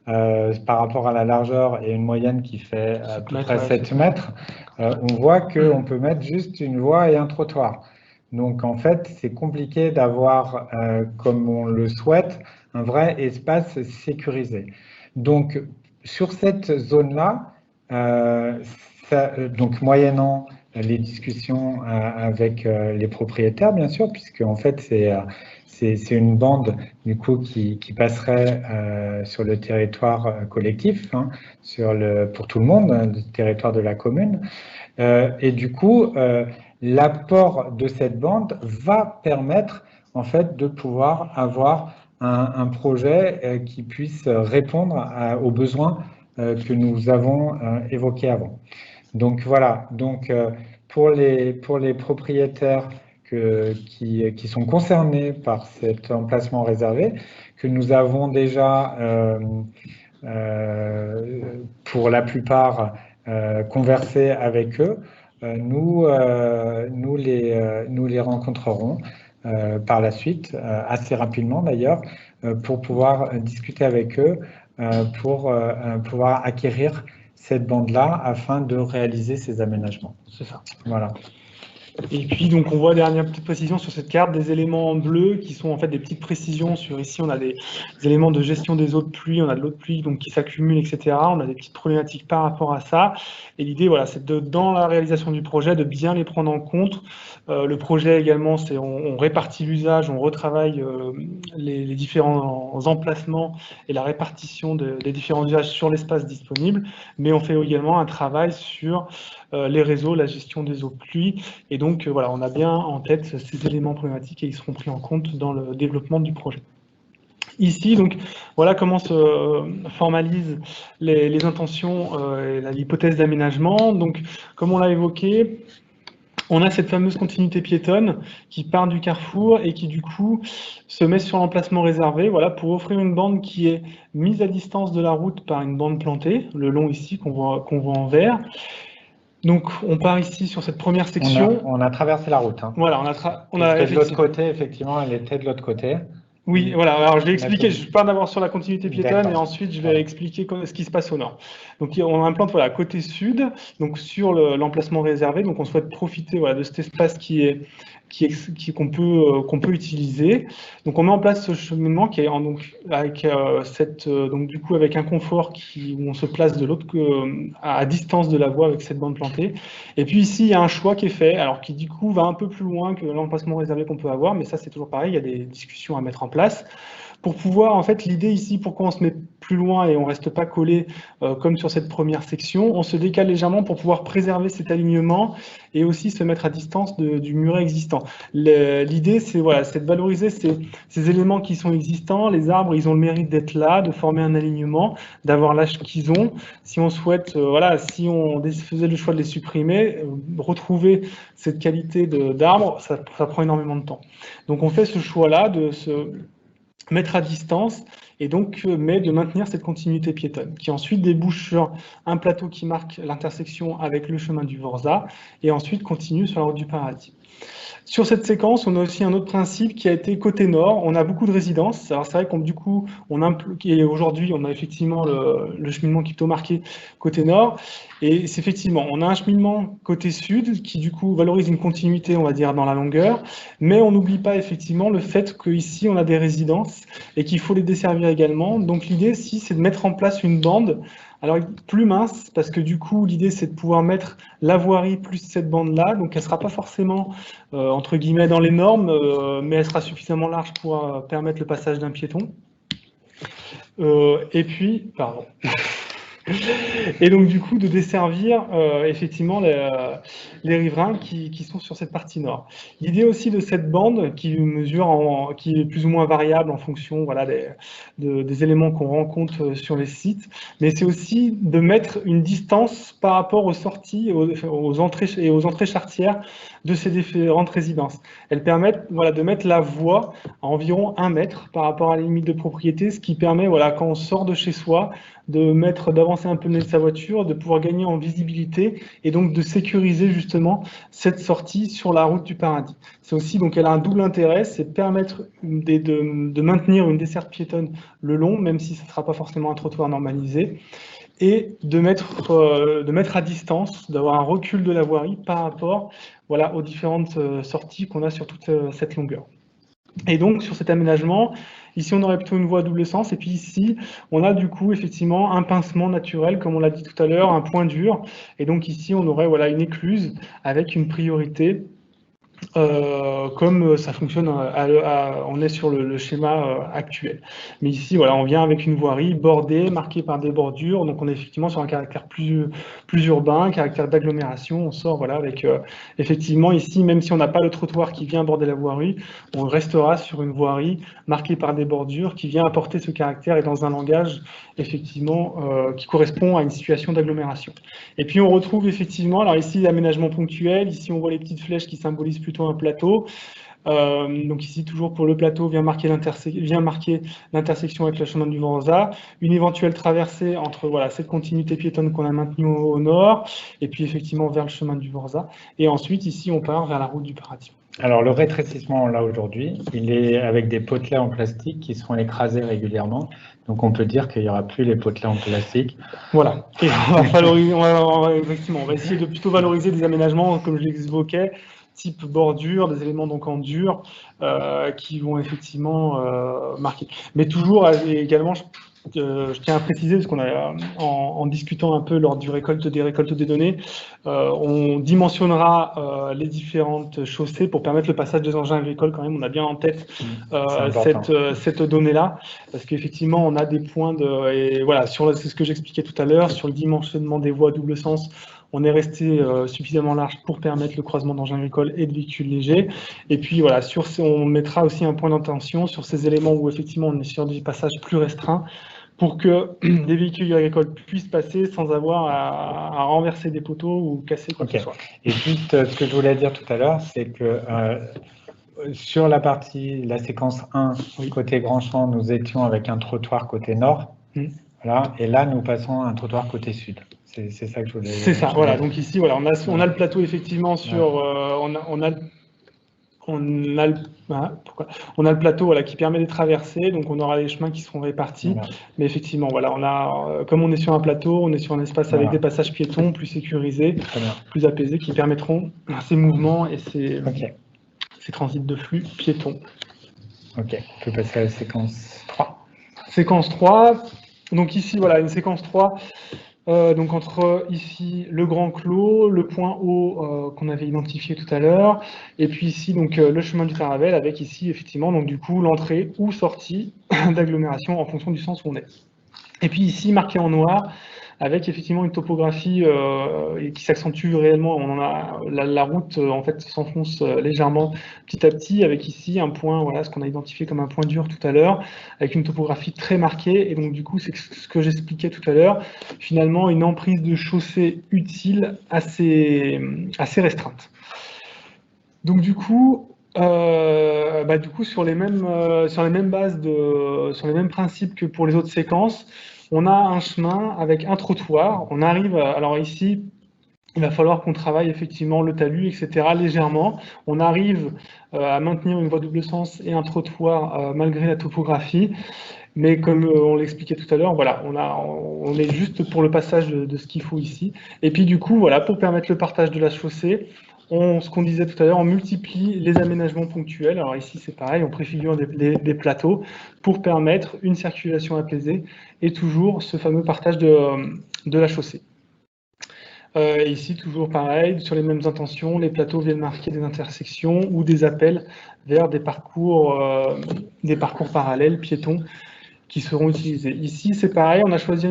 par rapport à la largeur et une moyenne qui fait à peu près 7 mètres, on voit qu'on peut mettre juste une voie et un trottoir. Donc en fait, c'est compliqué d'avoir, comme on le souhaite, un vrai espace sécurisé. Donc sur cette zone-là, donc moyennant les discussions avec les propriétaires, bien sûr, puisque en fait c'est une bande du coup qui passerait sur le territoire collectif, hein, pour tout le monde, le territoire de la commune. Et du coup, l'apport de cette bande va permettre en fait de pouvoir avoir un projet qui puisse répondre aux besoins que nous avons évoqués avant. Donc voilà, donc pour les propriétaires qui sont concernés par cet emplacement réservé, que nous avons déjà pour la plupart conversé avec eux, nous les rencontrerons par la suite, assez rapidement d'ailleurs, pour pouvoir discuter avec eux, pour pouvoir acquérir cette bande-là afin de réaliser ces aménagements.
C'est ça.
Voilà.
Et puis, donc, on voit, dernière petite précision sur cette carte, des éléments en bleu qui sont en fait des petites précisions sur ici, on a des éléments de gestion des eaux de pluie, on a de l'eau de pluie donc, qui s'accumule, etc. On a des petites problématiques par rapport à ça. Et l'idée, voilà, c'est dans la réalisation du projet, de bien les prendre en compte. Le projet également, c'est on répartit l'usage, on retravaille les différents emplacements et la répartition des différents usages sur l'espace disponible, mais on fait également un travail sur les réseaux, la gestion des eaux de pluie. Et donc, voilà, on a bien en tête ces éléments problématiques et ils seront pris en compte dans le développement du projet. Ici, donc, voilà comment se formalisent les intentions et l'hypothèse d'aménagement. Donc, comme on l'a évoqué, on a cette fameuse continuité piétonne qui part du carrefour et qui, du coup, se met sur l'emplacement réservé, voilà, pour offrir une bande qui est mise à distance de la route par une bande plantée, le long ici qu'on voit en vert. Donc, on part ici sur cette première section.
On a traversé la route. Hein.
Voilà, on a
de l'autre côté, effectivement, elle était de l'autre côté.
Oui, voilà, alors je l'ai expliqué, je pars d'abord sur la continuité piétonne et ensuite je vais expliquer ce qui se passe au nord. Donc on implante voilà, côté sud, donc sur l'emplacement réservé, donc on souhaite profiter voilà, de cet espace qu'on peut utiliser. Donc on met en place ce cheminement qui est avec un confort où on se place de l'autre à distance de la voie avec cette bande plantée. Et puis ici il y a un choix qui est fait, alors qui du coup va un peu plus loin que l'emplacement réservé qu'on peut avoir, mais ça c'est toujours pareil, il y a des discussions à mettre en place. Pour pouvoir, en fait, l'idée ici, pourquoi on se met plus loin et on ne reste pas collé comme sur cette première section, on se décale légèrement pour pouvoir préserver cet alignement et aussi se mettre à distance du muret existant. L'idée, c'est voilà, de valoriser ces éléments qui sont existants. Les arbres, ils ont le mérite d'être là, de former un alignement, d'avoir l'âge qu'ils ont. Si on souhaite, si on faisait le choix de les supprimer, retrouver cette qualité d'arbre, ça prend énormément de temps. Donc on fait ce choix-là de se mettre à distance et donc mais de maintenir cette continuité piétonne qui ensuite débouche sur un plateau qui marque l'intersection avec le chemin du Vorza et ensuite continue sur la route du Paradis. Sur cette séquence, on a aussi un autre principe qui a été côté nord. On a beaucoup de résidences. Alors c'est vrai qu'on du coup, aujourd'hui, on a effectivement le cheminement qui est plutôt marqué côté nord. Et c'est effectivement, on a un cheminement côté sud qui du coup valorise une continuité, on va dire, dans la longueur. Mais on n'oublie pas effectivement le fait qu'ici on a des résidences et qu'il faut les desservir également. Donc l'idée, c'est de mettre en place une bande Alors, plus mince, parce que du coup, l'idée, c'est de pouvoir mettre la voirie plus cette bande-là. Donc, elle ne sera pas forcément, entre guillemets, dans les normes, mais elle sera suffisamment large pour permettre le passage d'un piéton. Et puis, pardon. Et donc, du coup, de desservir effectivement les riverains qui sont sur cette partie nord. L'idée aussi de cette bande qui mesure, qui est plus ou moins variable en fonction voilà, des éléments qu'on rencontre sur les sites, mais c'est aussi de mettre une distance par rapport aux sorties, aux entrées et aux entrées charretières de ces différentes résidences. Elles permettent voilà, de mettre la voie à environ 1 mètre par rapport à la limite de propriété, ce qui permet, voilà, quand on sort de chez soi, d'avancer un peu le nez de sa voiture, de pouvoir gagner en visibilité et donc de sécuriser justement cette sortie sur la route du paradis. C'est aussi, donc elle a un double intérêt, c'est permettre de maintenir une desserte piétonne le long, même si ce ne sera pas forcément un trottoir normalisé, et de mettre à distance, d'avoir un recul de la voirie par rapport voilà, aux différentes sorties qu'on a sur toute cette longueur. Et donc, sur cet aménagement, ici, on aurait plutôt une voie à double sens. Et puis ici, on a du coup, effectivement, un pincement naturel, comme on l'a dit tout à l'heure, un point dur. Et donc ici, on aurait voilà, une écluse avec une priorité. Comme ça fonctionne, on est sur le schéma actuel. Mais ici, voilà, on vient avec une voirie bordée, marquée par des bordures. Donc, on est effectivement sur un caractère plus urbain, un caractère d'agglomération. On sort voilà, avec, effectivement, ici, même si on n'a pas le trottoir qui vient border la voirie, on restera sur une voirie marquée par des bordures qui vient apporter ce caractère et dans un langage, effectivement, qui correspond à une situation d'agglomération. Et puis, on retrouve effectivement, alors ici, l'aménagement ponctuel. Ici, on voit les petites flèches qui symbolisent plutôt un plateau. Donc ici, toujours pour le plateau, vient marquer l'intersection avec le chemin du Vorza, une éventuelle traversée entre voilà, cette continuité piétonne qu'on a maintenue au nord, et puis effectivement vers le chemin du Vorza. Et ensuite, ici, on part vers la route du paradis.
Alors, le rétrécissement, là, aujourd'hui, il est avec des potelets en plastique qui seront écrasés régulièrement. Donc, on peut dire qu'il n'y aura plus les potelets en plastique.
Voilà. Et on va essayer de plutôt valoriser des aménagements, comme je l'évoquais, type bordure, des éléments donc en dur, qui vont effectivement marquer. Mais toujours également, je tiens à préciser, parce qu'on a, en discutant un peu lors des récoltes des données, on dimensionnera les différentes chaussées pour permettre le passage des engins agricoles. Quand même, on a bien en tête cette donnée-là, parce qu'effectivement, on a des points et voilà, c'est ce que j'expliquais tout à l'heure, sur le dimensionnement des voies à double sens. On est resté suffisamment large pour permettre le croisement d'engins agricoles et de véhicules légers. Et puis voilà, on mettra aussi un point d'attention sur ces éléments où effectivement on est sur des passages plus restreints pour que des véhicules agricoles puissent passer sans avoir à renverser des poteaux ou casser quoi que ce soit.
Et juste ce que je voulais dire tout à l'heure, c'est que sur la séquence 1, côté Grand Champ, nous étions avec un trottoir côté nord. Voilà, et là, nous passons à un trottoir côté sud. C'est ça que je voulais dire.
C'est ça, voilà. Donc ici, voilà, on a le plateau effectivement sur. On a le plateau voilà, qui permet de traverser, donc on aura les chemins qui seront répartis. Voilà. Mais effectivement, voilà, comme on est sur un plateau, on est sur un espace avec des passages piétons plus sécurisés, plus apaisés, qui permettront ces mouvements et ces transits de flux piétons.
Ok, on peut passer à la séquence 3.
Séquence 3. Donc ici, voilà, une séquence 3. Donc entre ici le grand clos, le point haut qu'on avait identifié tout à l'heure, et puis ici donc le chemin du Taravel avec ici effectivement donc du coup l'entrée ou sortie d'agglomération en fonction du sens où on est. Et puis ici marqué en noir avec effectivement une topographie qui s'accentue réellement. On en a la route en fait s'enfonce légèrement petit à petit avec ici un point, voilà ce qu'on a identifié comme un point dur tout à l'heure, avec une topographie très marquée. Et donc du coup c'est ce que j'expliquais tout à l'heure, finalement une emprise de chaussée utile assez restreinte. Donc du coup sur les mêmes bases sur les mêmes principes que pour les autres séquences, on a un chemin avec un trottoir. On arrive, alors ici, il va falloir qu'on travaille effectivement le talus, etc. légèrement. On arrive à maintenir une voie double sens et un trottoir malgré la topographie. Mais comme on l'expliquait tout à l'heure, voilà, on est juste pour le passage de ce qu'il faut ici. Et puis du coup, voilà, pour permettre le partage de la chaussée, ce qu'on disait tout à l'heure, on multiplie les aménagements ponctuels. Alors ici, c'est pareil, on préfigure des plateaux pour permettre une circulation apaisée et toujours ce fameux partage de la chaussée. Ici, toujours pareil, sur les mêmes intentions, les plateaux viennent marquer des intersections ou des appels vers des parcours parallèles, piétons, qui seront utilisés. Ici, c'est pareil, on a choisi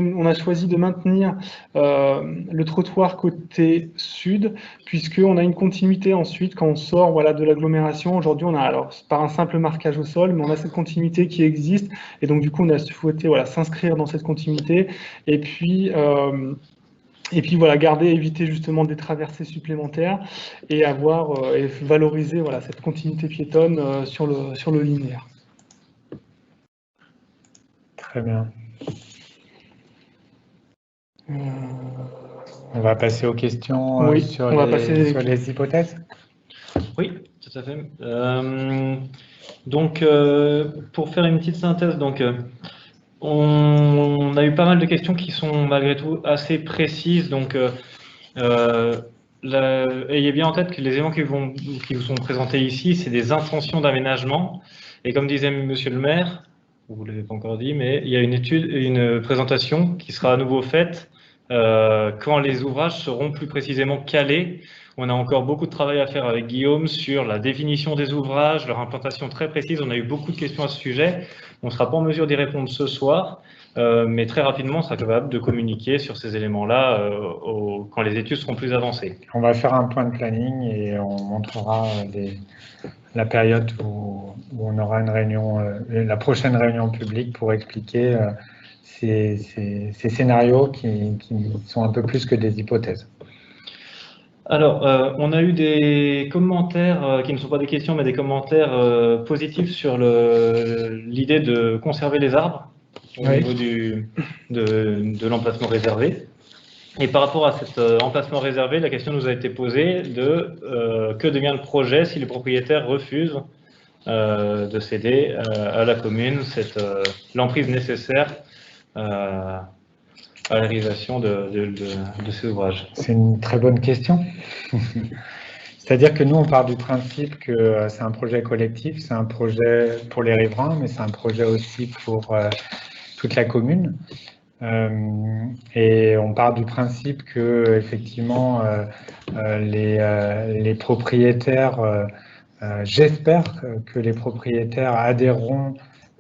de maintenir le trottoir côté sud, puisqu'on a une continuité ensuite quand on sort de l'agglomération. Aujourd'hui, on a, alors par un simple marquage au sol, mais on a cette continuité qui existe, et donc du coup, on a souhaité s'inscrire dans cette continuité, et puis garder, éviter justement des traversées supplémentaires et et valoriser cette continuité piétonne sur le linéaire.
Très bien. On va passer aux questions
Oui,
sur les hypothèses.
Oui, tout à fait. Pour faire une petite synthèse, on a eu pas mal de questions qui sont malgré tout assez précises. Ayez bien en tête que les éléments qui vous sont présentés ici, c'est des intentions d'aménagement. Et comme disait Monsieur le maire, vous ne l'avez pas encore dit, mais il y a une présentation qui sera à nouveau faite quand les ouvrages seront plus précisément calés. On a encore beaucoup de travail à faire avec Guillaume sur la définition des ouvrages, leur implantation très précise. On a eu beaucoup de questions à ce sujet. On ne sera pas en mesure d'y répondre ce soir, mais très rapidement, on sera capable de communiquer sur ces éléments-là quand les études seront plus avancées.
On va faire un point de planning et on montrera la période où on aura une réunion, la prochaine réunion publique pour expliquer ces scénarios qui sont un peu plus que des hypothèses.
Alors, on a eu des commentaires qui ne sont pas des questions, mais des commentaires positifs sur l'idée de conserver les arbres au niveau de l'emplacement réservé. Et par rapport à cet emplacement réservé, la question nous a été posée de que devient le projet si les propriétaires refusent de céder à la commune l'emprise nécessaire à la réalisation de ces ouvrages.
C'est une très bonne question. C'est-à-dire que nous, on part du principe que c'est un projet collectif, c'est un projet pour les riverains, mais c'est un projet aussi pour toute la commune. Et on part du principe que effectivement les propriétaires, j'espère que les propriétaires adhéreront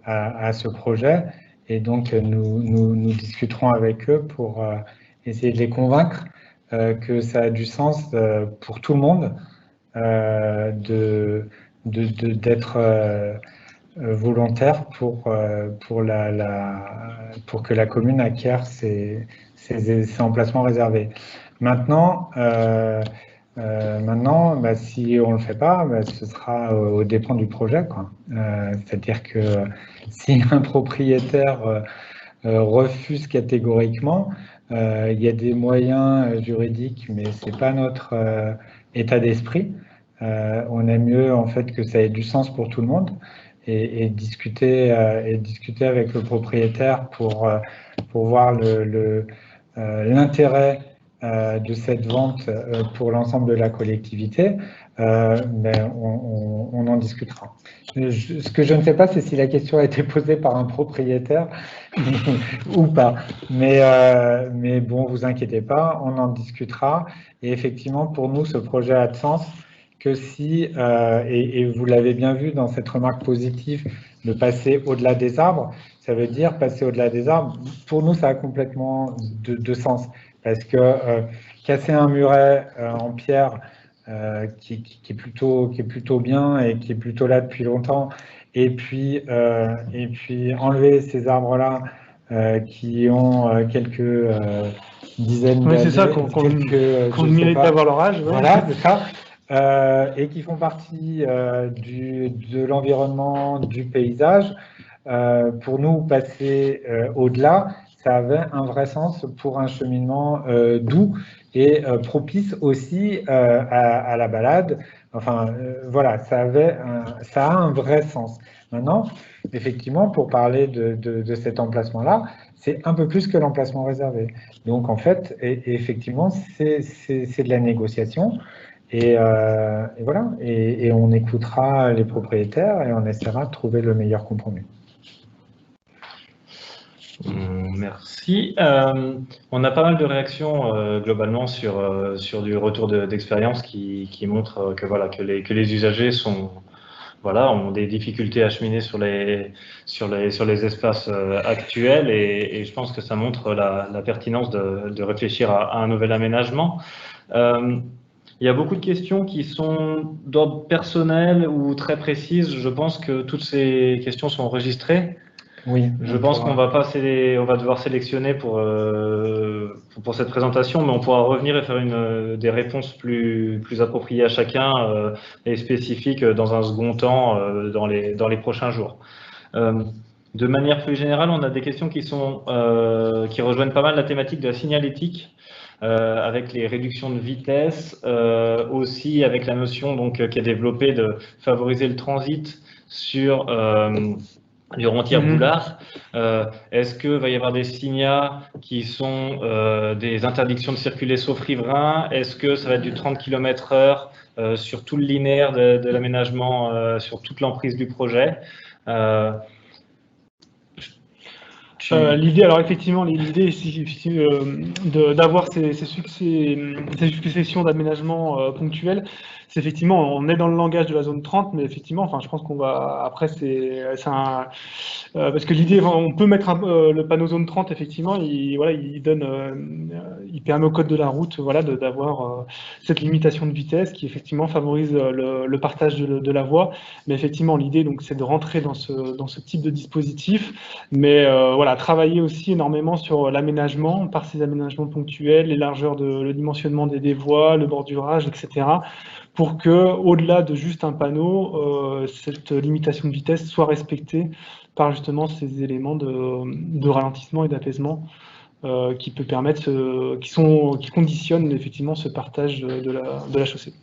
à ce projet. Et donc, nous discuterons avec eux pour essayer de les convaincre que ça a du sens pour tout le monde d'être volontaire pour que la commune acquiert ces emplacements réservés. Maintenant, si on ne le fait pas, ce sera au dépend du projet, quoi. C'est-à-dire que si un propriétaire refuse catégoriquement, il y a des moyens juridiques, mais c'est pas notre état d'esprit. On aime mieux en fait que ça ait du sens pour tout le monde et discuter avec le propriétaire pour voir l'intérêt de cette vente pour l'ensemble de la collectivité, on en discutera. Ce que je ne sais pas, c'est si la question a été posée par un propriétaire ou pas. Mais bon, vous inquiétez pas, on en discutera. Et effectivement, pour nous, ce projet a de sens que si, et vous l'avez bien vu dans cette remarque positive, de passer au-delà des arbres, ça veut dire passer au-delà des arbres. Pour nous, ça a complètement de sens. Parce que casser un muret en pierre qui est plutôt bien et qui est plutôt là depuis longtemps, et puis enlever ces arbres-là qui ont quelques dizaines d'années.
Oui, c'est ça, qu'on mérite d'avoir leur âge. Ouais.
Voilà, c'est ça. Et qui font partie de l'environnement, du paysage. Pour nous, passer au-delà, ça avait un vrai sens pour un cheminement doux et propice aussi à la balade. Enfin, voilà, ça a un vrai sens. Maintenant, effectivement, pour parler de cet emplacement-là, c'est un peu plus que l'emplacement réservé. Donc, en fait, effectivement, c'est de la négociation. Et voilà, et on écoutera les propriétaires et on essaiera de trouver le meilleur compromis.
Merci. On a pas mal de réactions globalement sur du retour d'expérience qui montrent que, voilà, que les usagers ont des difficultés à cheminer sur les espaces actuels et je pense que ça montre la pertinence de réfléchir à un nouvel aménagement. Il y a beaucoup de questions qui sont d'ordre personnel ou très précises. Je pense que toutes ces questions sont enregistrées.
Oui.
Je pense qu'on va devoir sélectionner pour cette présentation, mais on pourra revenir et faire des réponses plus appropriées à chacun et spécifiques dans un second temps dans les prochains jours. De manière plus générale, on a des questions qui rejoignent pas mal la thématique de la signalétique. Avec les réductions de vitesse, aussi avec la notion qui est développée de favoriser le transit sur du rentier-boulard. Est-ce qu'il va y avoir des signaux qui sont des interdictions de circuler sauf riverains? Est-ce que ça va être du 30 km/h sur tout le linéaire de l'aménagement, sur toute l'emprise du projet?
L'idée, alors effectivement, l'idée d'avoir ces successions d'aménagements ponctuels, c'est effectivement, on est dans le langage de la zone 30, mais effectivement, enfin, je pense qu'on va, après, parce que l'idée, on peut mettre le panneau zone 30, effectivement, il permet au code de la route, voilà, d'avoir cette limitation de vitesse qui, effectivement, favorise le partage de la voie, mais effectivement, l'idée, donc, c'est de rentrer dans ce type de dispositif, mais voilà, travailler aussi énormément sur l'aménagement, par ces aménagements ponctuels, les largeurs, le dimensionnement des voies, le bordurage, etc., pour que, au-delà de juste un panneau, cette limitation de vitesse soit respectée par justement ces éléments de ralentissement et d'apaisement qui peut permettre, qui conditionnent effectivement ce partage de la chaussée.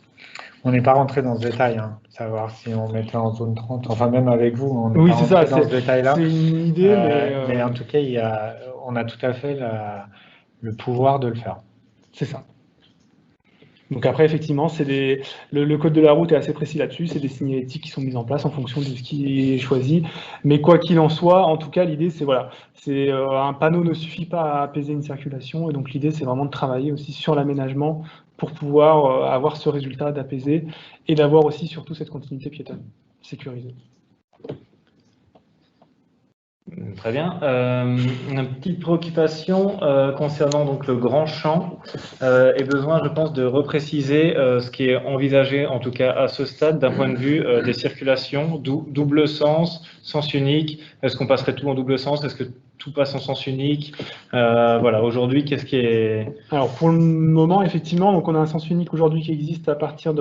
On n'est pas rentré dans ce détail, savoir si on mettait en zone 30, enfin même avec vous, on n'est
oui,
pas rentré dans ce détail-là.
C'est une idée,
mais en tout cas, on a tout à fait le pouvoir de le faire.
C'est ça. Donc après, effectivement, le code de la route est assez précis là-dessus, c'est des signalétiques qui sont mises en place en fonction de ce qui est choisi. Mais quoi qu'il en soit, en tout cas, l'idée, c'est voilà, un panneau ne suffit pas à apaiser une circulation, et donc l'idée, c'est vraiment de travailler aussi sur l'aménagement pour pouvoir avoir ce résultat d'apaiser et d'avoir aussi surtout cette continuité piétonne sécurisée.
Très bien. Une petite préoccupation concernant donc le grand champ et besoin, je pense, de repréciser ce qui est envisagé, en tout cas à ce stade, d'un point de vue des circulations, double sens, sens unique. Est-ce qu'on passerait tout en double sens? Est-ce que tout passe en sens unique? Voilà, aujourd'hui, qu'est-ce qui est...
Alors, pour le moment, effectivement, donc on a un sens unique aujourd'hui qui existe à partir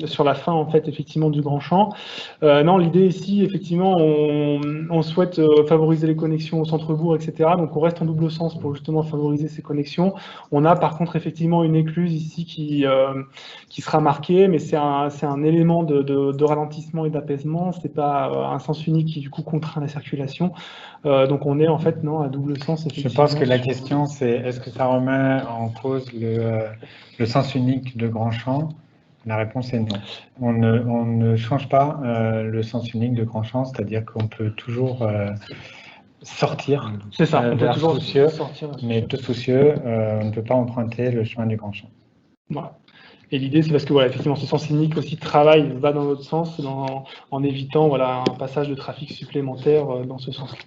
sur la fin, en fait, effectivement, du grand champ. Non, l'idée ici, effectivement, on souhaite favoriser les connexions au centre-bourg, etc. Donc, on reste en double sens pour justement favoriser ces connexions. On a, par contre, effectivement, une écluse ici qui sera marquée, mais c'est un élément de ralentissement et d'apaisement. C'est pas un sens unique qui, du coup, contraint la circulation. Donc, on est, en fait, non, à double sens.
Je pense que la question, c'est est-ce que ça remet en cause le sens unique de grand champ? La réponse est non. On ne change pas le sens unique de grand champ, c'est-à-dire qu'on peut toujours sortir vers Soucieux, mais tout Soucieux, on ne peut pas emprunter le chemin du grand champ.
Voilà. Et l'idée, c'est parce que voilà, effectivement, ce sens unique aussi va dans l'autre sens, en évitant voilà, un passage de trafic supplémentaire dans ce sens-là.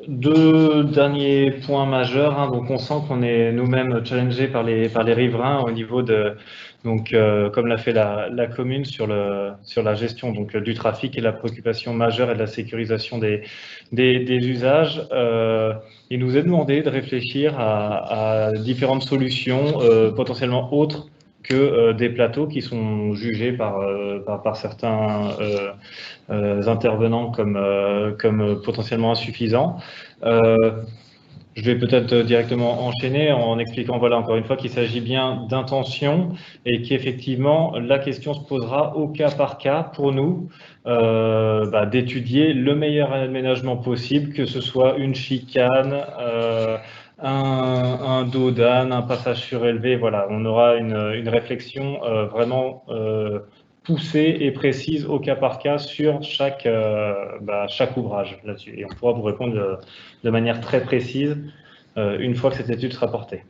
Deux derniers points majeurs. Donc, on sent qu'on est nous-mêmes challengés par les riverains au niveau de, donc, comme l'a fait la commune sur la gestion donc, du trafic et la préoccupation majeure et de la sécurisation des usages. Il nous est demandé de réfléchir à différentes solutions potentiellement autres que des plateaux qui sont jugés par certains intervenants comme potentiellement insuffisants. Je vais peut-être directement enchaîner en expliquant, voilà, encore une fois, qu'il s'agit bien d'intention et qu'effectivement, la question se posera au cas par cas pour nous d'étudier le meilleur aménagement possible, que ce soit une chicane, un dos d'âne, un passage surélevé. Voilà, on aura une réflexion vraiment poussée et précise au cas par cas sur chaque ouvrage là-dessus. Et on pourra vous répondre de manière très précise une fois que cette étude sera portée.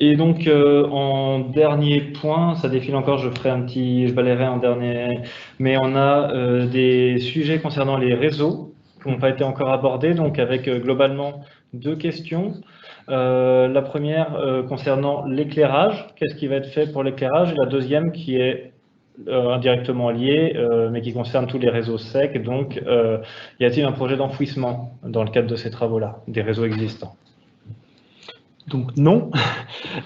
Et donc, en dernier point, ça défile encore, je balayerai en dernier, mais on a des sujets concernant les réseaux qui n'ont pas été encore abordés, donc avec globalement 2 questions. La première concernant l'éclairage, qu'est-ce qui va être fait pour l'éclairage, et la deuxième qui est indirectement liée, mais qui concerne tous les réseaux secs, donc y a-t-il un projet d'enfouissement dans le cadre de ces travaux-là, des réseaux existants?
Donc non,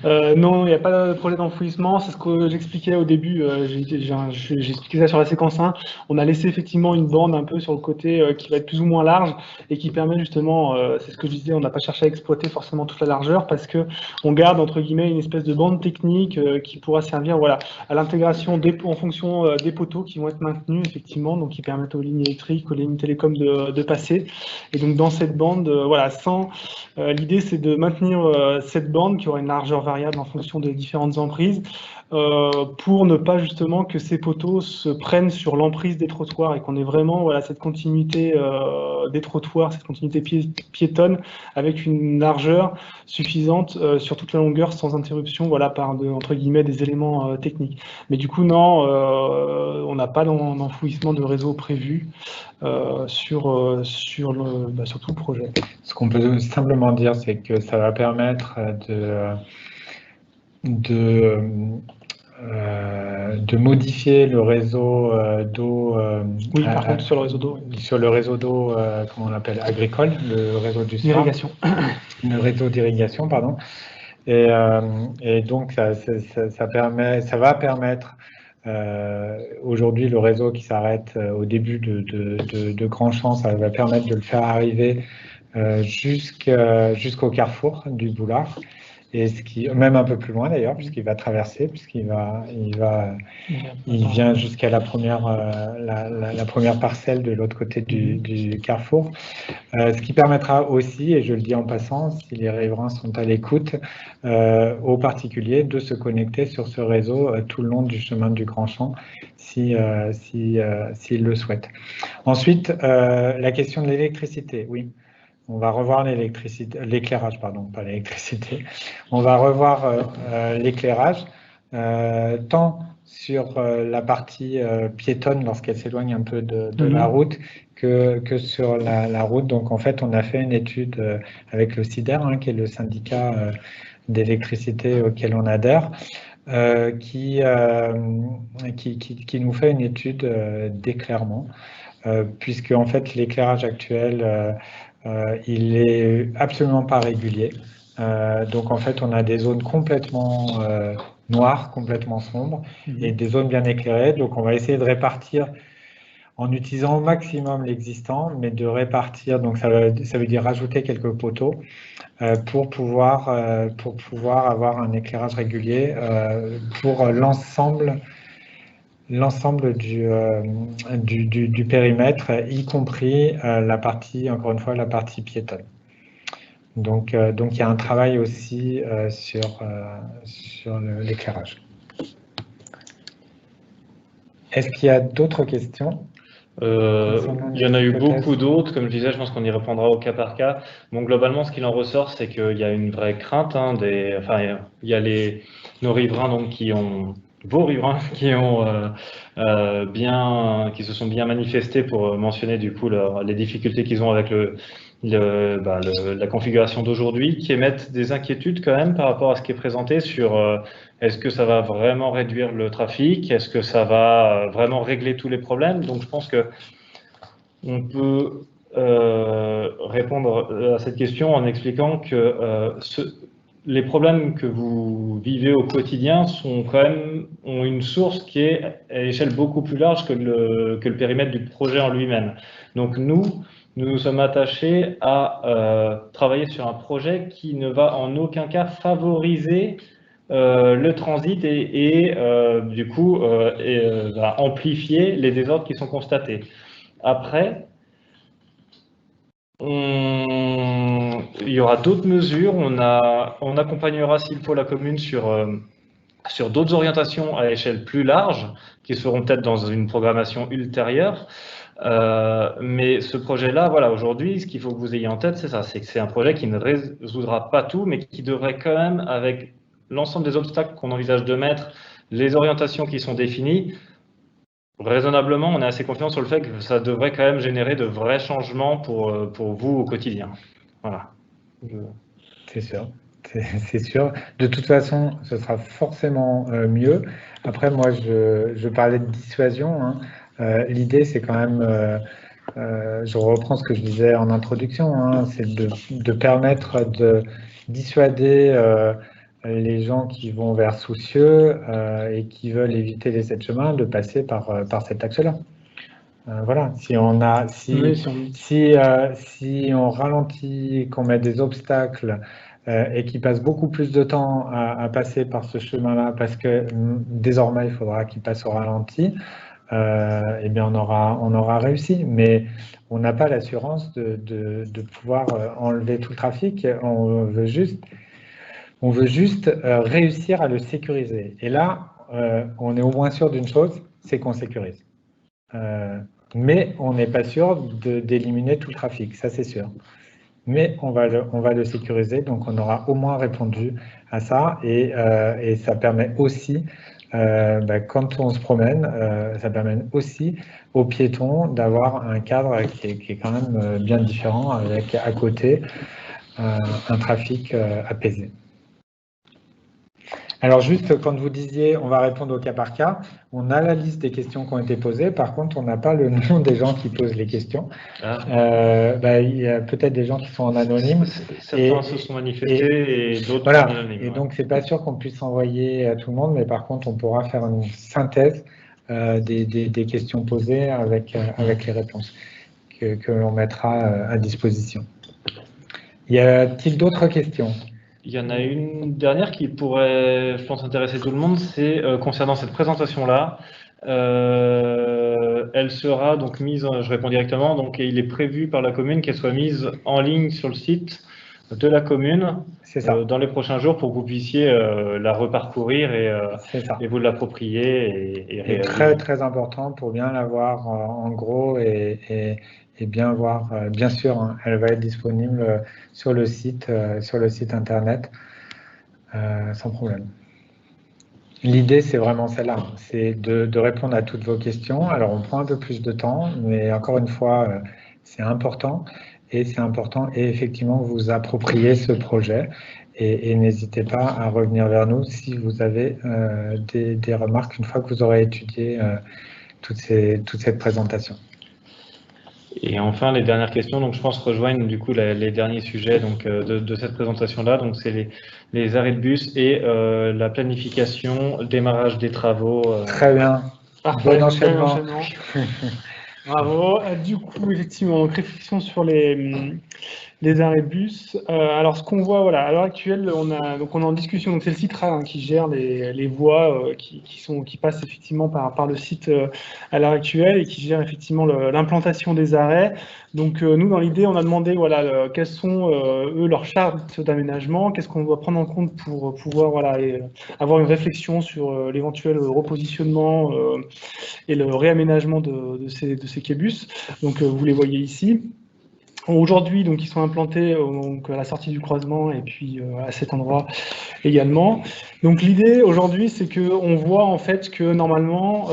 non, il n'y a pas de projet d'enfouissement, c'est ce que j'expliquais au début, j'ai expliqué ça sur la séquence 1, on a laissé effectivement une bande un peu sur le côté qui va être plus ou moins large et qui permet justement, c'est ce que je disais, on n'a pas cherché à exploiter forcément toute la largeur parce que on garde entre guillemets une espèce de bande technique qui pourra servir voilà, à l'intégration en fonction des poteaux qui vont être maintenus effectivement, donc qui permettent aux lignes électriques, aux lignes télécom de passer. Et donc dans cette bande, voilà, l'idée c'est de maintenir cette bande qui aura une largeur variable en fonction des différentes emprises pour ne pas justement que ces poteaux se prennent sur l'emprise des trottoirs et qu'on ait vraiment voilà, cette continuité des trottoirs, cette continuité piétonne avec une largeur suffisante sur toute la longueur sans interruption voilà, par entre guillemets des éléments techniques. Mais du coup non, on n'a pas d'enfouissement de réseau prévu sur tout le projet.
Ce qu'on peut simplement dire, c'est que ça va permettre de modifier le réseau d'eau.
Oui, par contre, sur le réseau d'eau. Oui.
Sur le réseau d'eau, comment on l'appelle, agricole, le réseau du sol.
Irrigation.
Le réseau d'irrigation, pardon. Et donc, ça va permettre. Aujourd'hui, le réseau qui s'arrête au début de Grand Champ, ça va permettre de le faire arriver jusqu'au carrefour du Boulard, et même un peu plus loin d'ailleurs, puisqu'il va traverser, il vient jusqu'à la première parcelle de l'autre côté du carrefour. Ce qui permettra aussi, et je le dis en passant, si les riverains sont à l'écoute, aux particuliers de se connecter sur ce réseau tout le long du chemin du Grand Champ, s'ils le souhaitent. Ensuite, la question de l'électricité, oui. On va revoir l'éclairage, pardon, pas l'électricité. On va revoir l'éclairage, tant sur la partie piétonne lorsqu'elle s'éloigne un peu de la route que sur la route. Donc en fait, on a fait une étude avec le CIDER, qui est le syndicat d'électricité auquel on adhère, qui nous fait une étude d'éclairement, puisque en fait l'éclairage actuel il est absolument pas régulier. Donc en fait, on a des zones complètement noires, complètement sombres, et des zones bien éclairées. Donc on va essayer de répartir en utilisant au maximum l'existant, mais de répartir. Donc ça veut dire rajouter quelques poteaux pour pouvoir avoir un éclairage régulier pour l'ensemble du périmètre, y compris la partie, encore une fois, la partie piétonne. Donc il y a un travail aussi sur l'éclairage. Est-ce qu'il y a d'autres questions?
Il y en a eu beaucoup d'autres, comme je disais, je pense qu'on y répondra au cas par cas. Bon, globalement, ce qu'il en ressort, c'est qu'il y a une vraie crainte, il y a nos riverains donc, vos riverains qui se sont bien manifestés pour mentionner du coup les difficultés qu'ils ont avec la configuration d'aujourd'hui, qui émettent des inquiétudes quand même par rapport à ce qui est présenté sur est-ce que ça va vraiment réduire le trafic, est-ce que ça va vraiment régler tous les problèmes. Donc je pense que on peut répondre à cette question en expliquant que les problèmes que vous vivez au quotidien ont une source qui est à l'échelle beaucoup plus large que le périmètre du projet en lui-même. Donc nous nous sommes attachés à travailler sur un projet qui ne va en aucun cas favoriser le transit et du coup va amplifier les désordres qui sont constatés. Après, on il y aura d'autres mesures. On accompagnera s'il faut la commune sur d'autres orientations à échelle plus large, qui seront peut-être dans une programmation ultérieure. Mais ce projet-là, voilà, aujourd'hui, ce qu'il faut que vous ayez en tête, c'est ça, c'est que c'est un projet qui ne résoudra pas tout, mais qui devrait quand même, avec l'ensemble des obstacles qu'on envisage de mettre, les orientations qui sont définies, raisonnablement, on est assez confiant sur le fait que ça devrait quand même générer de vrais changements pour vous au quotidien. Voilà.
C'est sûr. C'est sûr. De toute façon, ce sera forcément mieux. Après, moi, je parlais de dissuasion, hein. L'idée, c'est quand même, je reprends ce que je disais en introduction, hein, c'est de permettre de dissuader les gens qui vont vers Soucieux et qui veulent éviter les 7 chemins de passer par cet axe-là. Voilà, si on ralentit, qu'on met des obstacles et qu'ils passent beaucoup plus de temps à passer par ce chemin-là, parce que désormais il faudra qu'ils passent au ralenti, eh bien on aura réussi. Mais on n'a pas l'assurance de pouvoir enlever tout le trafic. On veut juste réussir à le sécuriser. Et là, on est au moins sûr d'une chose, c'est qu'on sécurise. Mais on n'est pas sûr d'éliminer tout le trafic, ça c'est sûr. Mais on va le sécuriser, donc on aura au moins répondu à ça, et ça permet aussi, quand on se promène, ça permet aussi aux piétons d'avoir un cadre qui est quand même bien différent, avec à côté un trafic apaisé. Alors juste, quand vous disiez on va répondre au cas par cas, on a la liste des questions qui ont été posées, par contre on n'a pas le nom des gens qui posent les questions. Il y a peut-être des gens qui sont en anonyme.
Certains se sont manifestés et d'autres en anonyme.
Et donc c'est pas sûr qu'on puisse envoyer à tout le monde, mais par contre on pourra faire une synthèse des questions posées avec les réponses que l'on mettra à disposition. Y a-t-il d'autres questions ?
Il y en a une dernière qui pourrait, je pense, intéresser tout le monde, c'est concernant cette présentation-là. Elle sera donc mise, je réponds directement, donc il est prévu par la commune qu'elle soit mise en ligne sur le site de la commune dans les prochains jours pour que vous puissiez la reparcourir et vous l'approprier.
Et très très important pour bien la voir en gros et bien voir, bien sûr, hein, elle va être disponible sur le site internet sans problème. L'idée, c'est vraiment celle-là, c'est de répondre à toutes vos questions. Alors, on prend un peu plus de temps, mais encore une fois, c'est important. Et c'est important, et effectivement, vous appropriez ce projet. Et n'hésitez pas à revenir vers nous si vous avez des remarques une fois que vous aurez étudié toute cette présentation.
Et enfin, les dernières questions, donc je pense rejoignent du coup les derniers sujets donc, de cette présentation-là. Donc c'est les arrêts de bus et la planification, le démarrage des travaux.
Très bien. Bon enchaînement.
Bravo. Du coup, effectivement, donc réflexion sur les arrêts de bus. Alors, ce qu'on voit, voilà, à l'heure actuelle, on est en discussion. Donc, c'est le Citral qui gère les voies qui passent effectivement par le site à l'heure actuelle et qui gère effectivement l'implantation des arrêts. Donc, nous, dans l'idée, on a demandé, voilà, quelles sont eux leurs chartes d'aménagement, qu'est-ce qu'on doit prendre en compte pour pouvoir, voilà, avoir une réflexion sur l'éventuel repositionnement et le réaménagement de ces quai-bus. Donc, vous les voyez ici. Aujourd'hui, donc, ils sont implantés donc, à la sortie du croisement et puis à cet endroit également. Donc, l'idée aujourd'hui, c'est qu'on voit en fait que normalement,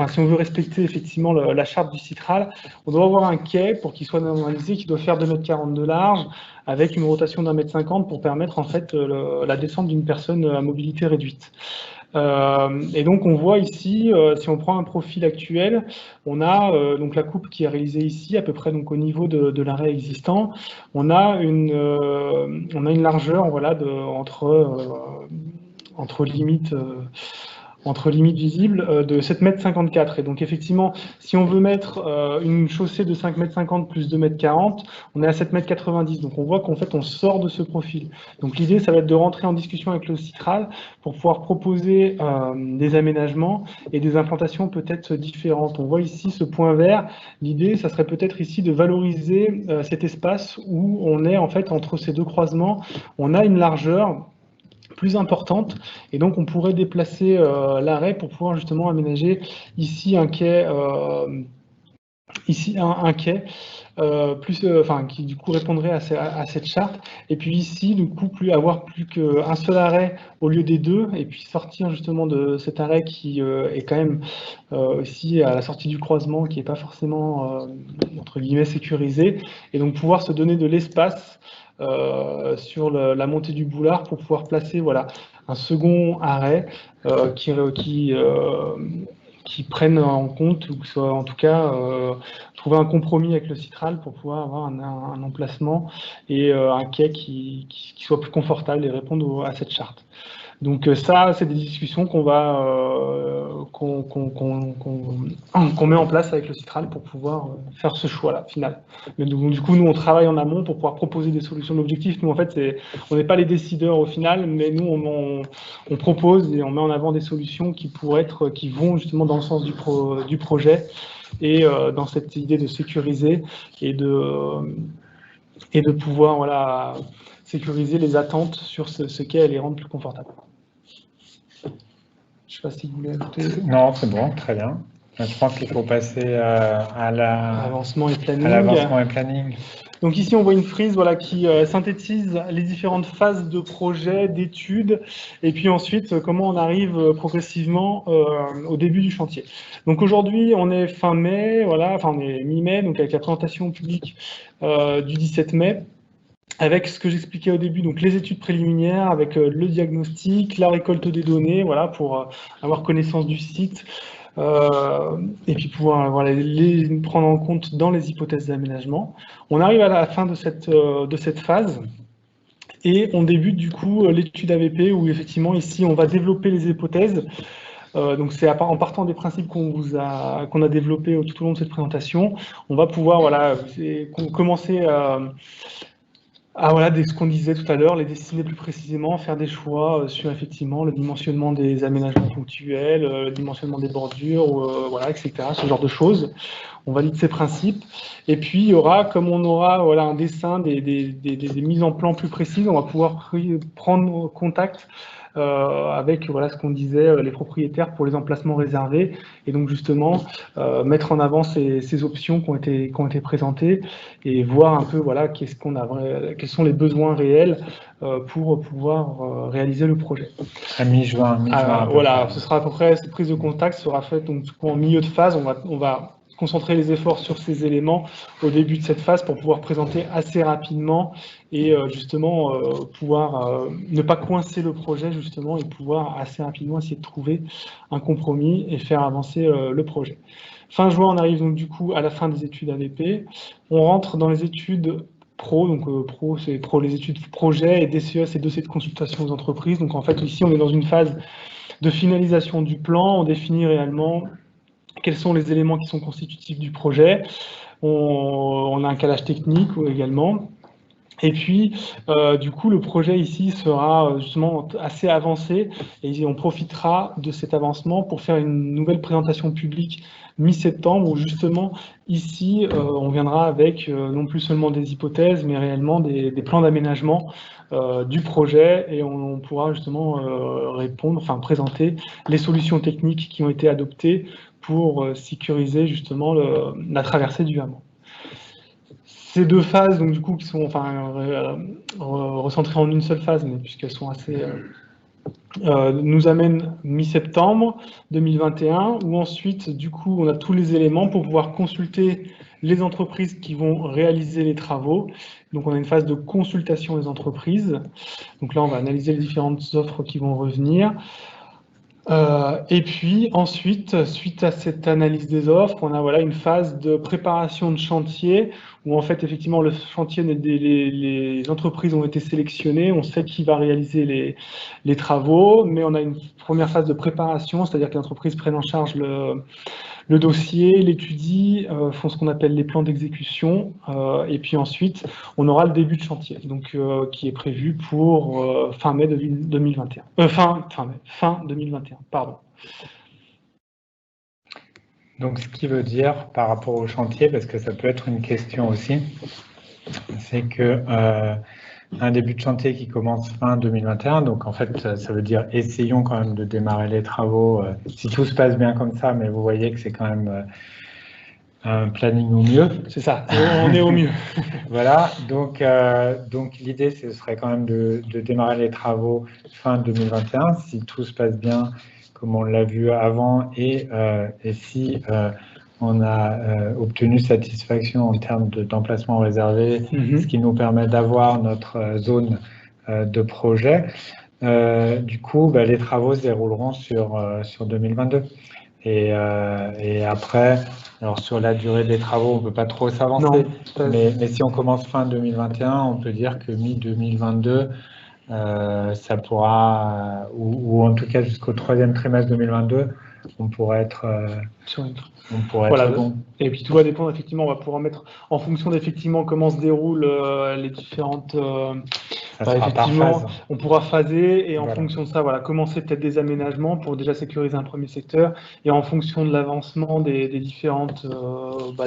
si on veut respecter effectivement la charte du Citral, on doit avoir un quai pour qu'il soit normalisé qui doit faire 2,40 m de large avec une rotation d'1,50 m pour permettre en fait la descente d'une personne à mobilité réduite. Et donc on voit ici, si on prend un profil actuel, on a donc la coupe qui est réalisée ici, à peu près donc au niveau de l'arrêt existant. On a une largeur, voilà, entre limite entre limites visibles de 7,54 m. Et donc effectivement, si on veut mettre une chaussée de 5,50 m plus 2,40 m, on est à 7,90 m. Donc on voit qu'en fait on sort de ce profil. Donc l'idée, ça va être de rentrer en discussion avec le Citral pour pouvoir proposer des aménagements et des implantations peut-être différentes. On voit ici ce point vert. L'idée, ça serait peut-être ici de valoriser cet espace où on est en fait entre ces deux croisements. On a une largeur plus importante et donc on pourrait déplacer l'arrêt pour pouvoir justement aménager ici un quai, qui du coup répondrait à cette charte, et puis ici du coup avoir plus qu'un seul arrêt au lieu des deux, et puis sortir justement de cet arrêt qui est quand même aussi à la sortie du croisement, qui n'est pas forcément entre guillemets sécurisé, et donc pouvoir se donner de l'espace sur la montée du boulard pour pouvoir placer voilà, un second arrêt qui prennent en compte, ou que soit en tout cas trouver un compromis avec le Citral pour pouvoir avoir un emplacement et un quai qui soit plus confortable et répondre à cette charte. Donc ça, c'est des discussions qu'on met en place avec le Citral pour pouvoir faire ce choix-là, final. Mais donc, du coup, nous, on travaille en amont pour pouvoir proposer des solutions. L'objectif, nous, en fait, on n'est pas les décideurs au final, mais nous, on propose et on met en avant des solutions qui vont justement dans le sens du projet et dans cette idée de sécuriser et de pouvoir voilà, sécuriser les attentes sur ce quai et les rendre plus confortables. Je ne sais pas si vous voulez ajouter.
Non, c'est bon, très bien. Je pense qu'il faut passer à
l'avancement et planning. Donc ici, on voit une frise voilà, qui synthétise les différentes phases de projet, d'études, et puis ensuite, comment on arrive progressivement au début du chantier. Donc aujourd'hui, on est fin mai, voilà, enfin on est mi-mai, donc avec la présentation publique du 17 mai. Avec ce que j'expliquais au début, donc les études préliminaires, avec le diagnostic, la récolte des données, voilà, pour avoir connaissance du site, et puis pouvoir voilà, les prendre en compte dans les hypothèses d'aménagement. On arrive à la fin de cette phase, et on débute du coup l'étude AVP, où effectivement ici on va développer les hypothèses. Donc c'est en partant des principes qu'on a développés tout au long de cette présentation, on va pouvoir voilà, commencer voilà, ce qu'on disait tout à l'heure, les dessiner plus précisément, faire des choix sur effectivement le dimensionnement des aménagements ponctuels, le dimensionnement des bordures, voilà, etc. Ce genre de choses. On valide ces principes. Et puis il y aura, comme on aura voilà, un dessin, des mises en plan plus précises, on va pouvoir prendre contact avec voilà, ce qu'on disait, les propriétaires pour les emplacements réservés, et donc justement mettre en avant ces options qui ont été présentées et voir un peu voilà, quels sont les besoins réels pour pouvoir réaliser le projet.
À mi-juin.
Voilà, ce sera à peu près, cette prise de contact sera faite donc, en milieu de phase. On va concentrer les efforts sur ces éléments au début de cette phase pour pouvoir présenter assez rapidement et justement pouvoir ne pas coincer le projet justement et pouvoir assez rapidement essayer de trouver un compromis et faire avancer le projet. Fin juin, on arrive donc du coup à la fin des études AVP. On rentre dans les études pro, donc pro c'est les études projet, et DCE c'est dossier de consultation aux entreprises. Donc en fait ici on est dans une phase de finalisation du plan, on définit réellement quels sont les éléments qui sont constitutifs du projet. On a un calage technique également. Et puis, du coup, le projet ici sera justement assez avancé et on profitera de cet avancement pour faire une nouvelle présentation publique mi-septembre où justement, ici, on viendra avec non plus seulement des hypothèses, mais réellement des plans d'aménagement du projet, et on pourra justement présenter les solutions techniques qui ont été adoptées pour sécuriser justement la traversée du hameau. Ces deux phases, donc du coup, qui sont recentrées en une seule phase, mais puisqu'elles sont assez, nous amènent mi-septembre 2021, où ensuite, du coup, on a tous les éléments pour pouvoir consulter les entreprises qui vont réaliser les travaux. Donc, on a une phase de consultation des entreprises. Donc là, on va analyser les différentes offres qui vont revenir. Et puis ensuite, suite à cette analyse des offres, on a voilà, une phase de préparation de chantier où en fait effectivement le chantier, les entreprises ont été sélectionnées, on sait qui va réaliser les travaux, mais on a une première phase de préparation, c'est-à-dire que l'entreprise prenne en charge le dossier, l'étudie, font ce qu'on appelle les plans d'exécution, et puis ensuite on aura le début de chantier, donc qui est prévu pour fin mai 2021. Fin 2021, pardon.
Donc, ce qui veut dire, par rapport au chantier, parce que ça peut être une question aussi, c'est que un début de chantier qui commence fin 2021, donc en fait, ça veut dire essayons quand même de démarrer les travaux, si tout se passe bien comme ça, mais vous voyez que c'est quand même un planning au mieux.
C'est ça, on est au mieux.
Voilà, donc l'idée, ce serait quand même de démarrer les travaux fin 2021, si tout se passe bien, comme on l'a vu avant, et si on a obtenu satisfaction en termes d'emplacement réservé, ce qui nous permet d'avoir notre zone de projet. Du coup, les travaux se dérouleront sur 2022. Et après, alors sur la durée des travaux, on ne peut pas trop s'avancer, mais si on commence fin 2021, on peut dire que mi-2022, ça pourra, ou en tout cas jusqu'au 3e trimestre 2022, on pourrait être
voilà,
bon.
Et puis tout va dépendre, effectivement, on va pouvoir mettre en fonction d'effectivement comment se déroulent les différentes. Effectivement, on pourra phaser et en fonction de ça, voilà, commencer peut-être des aménagements pour déjà sécuriser un premier secteur et en fonction de l'avancement des différentes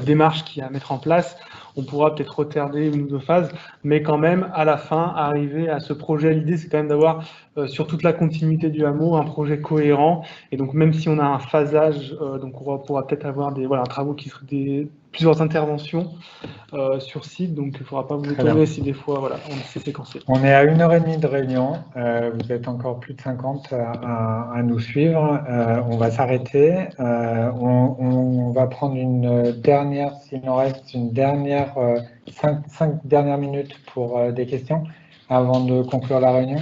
démarches qu'il y a à mettre en place, on pourra peut-être retarder une ou deux phases, mais quand même à la fin arriver à ce projet. L'idée, c'est quand même d'avoir sur toute la continuité du hameau un projet cohérent. Et donc même si on a un phasage, donc on pourra peut-être avoir des travaux qui seraient plusieurs interventions sur site, donc il ne faudra pas vous étonner si des fois on s'est séquencé.
On est à 1h30 de réunion, vous êtes encore plus de 50 à nous suivre, on va s'arrêter, on va prendre une dernière, s'il nous reste une dernière, 5 dernières minutes pour des questions avant de conclure la réunion.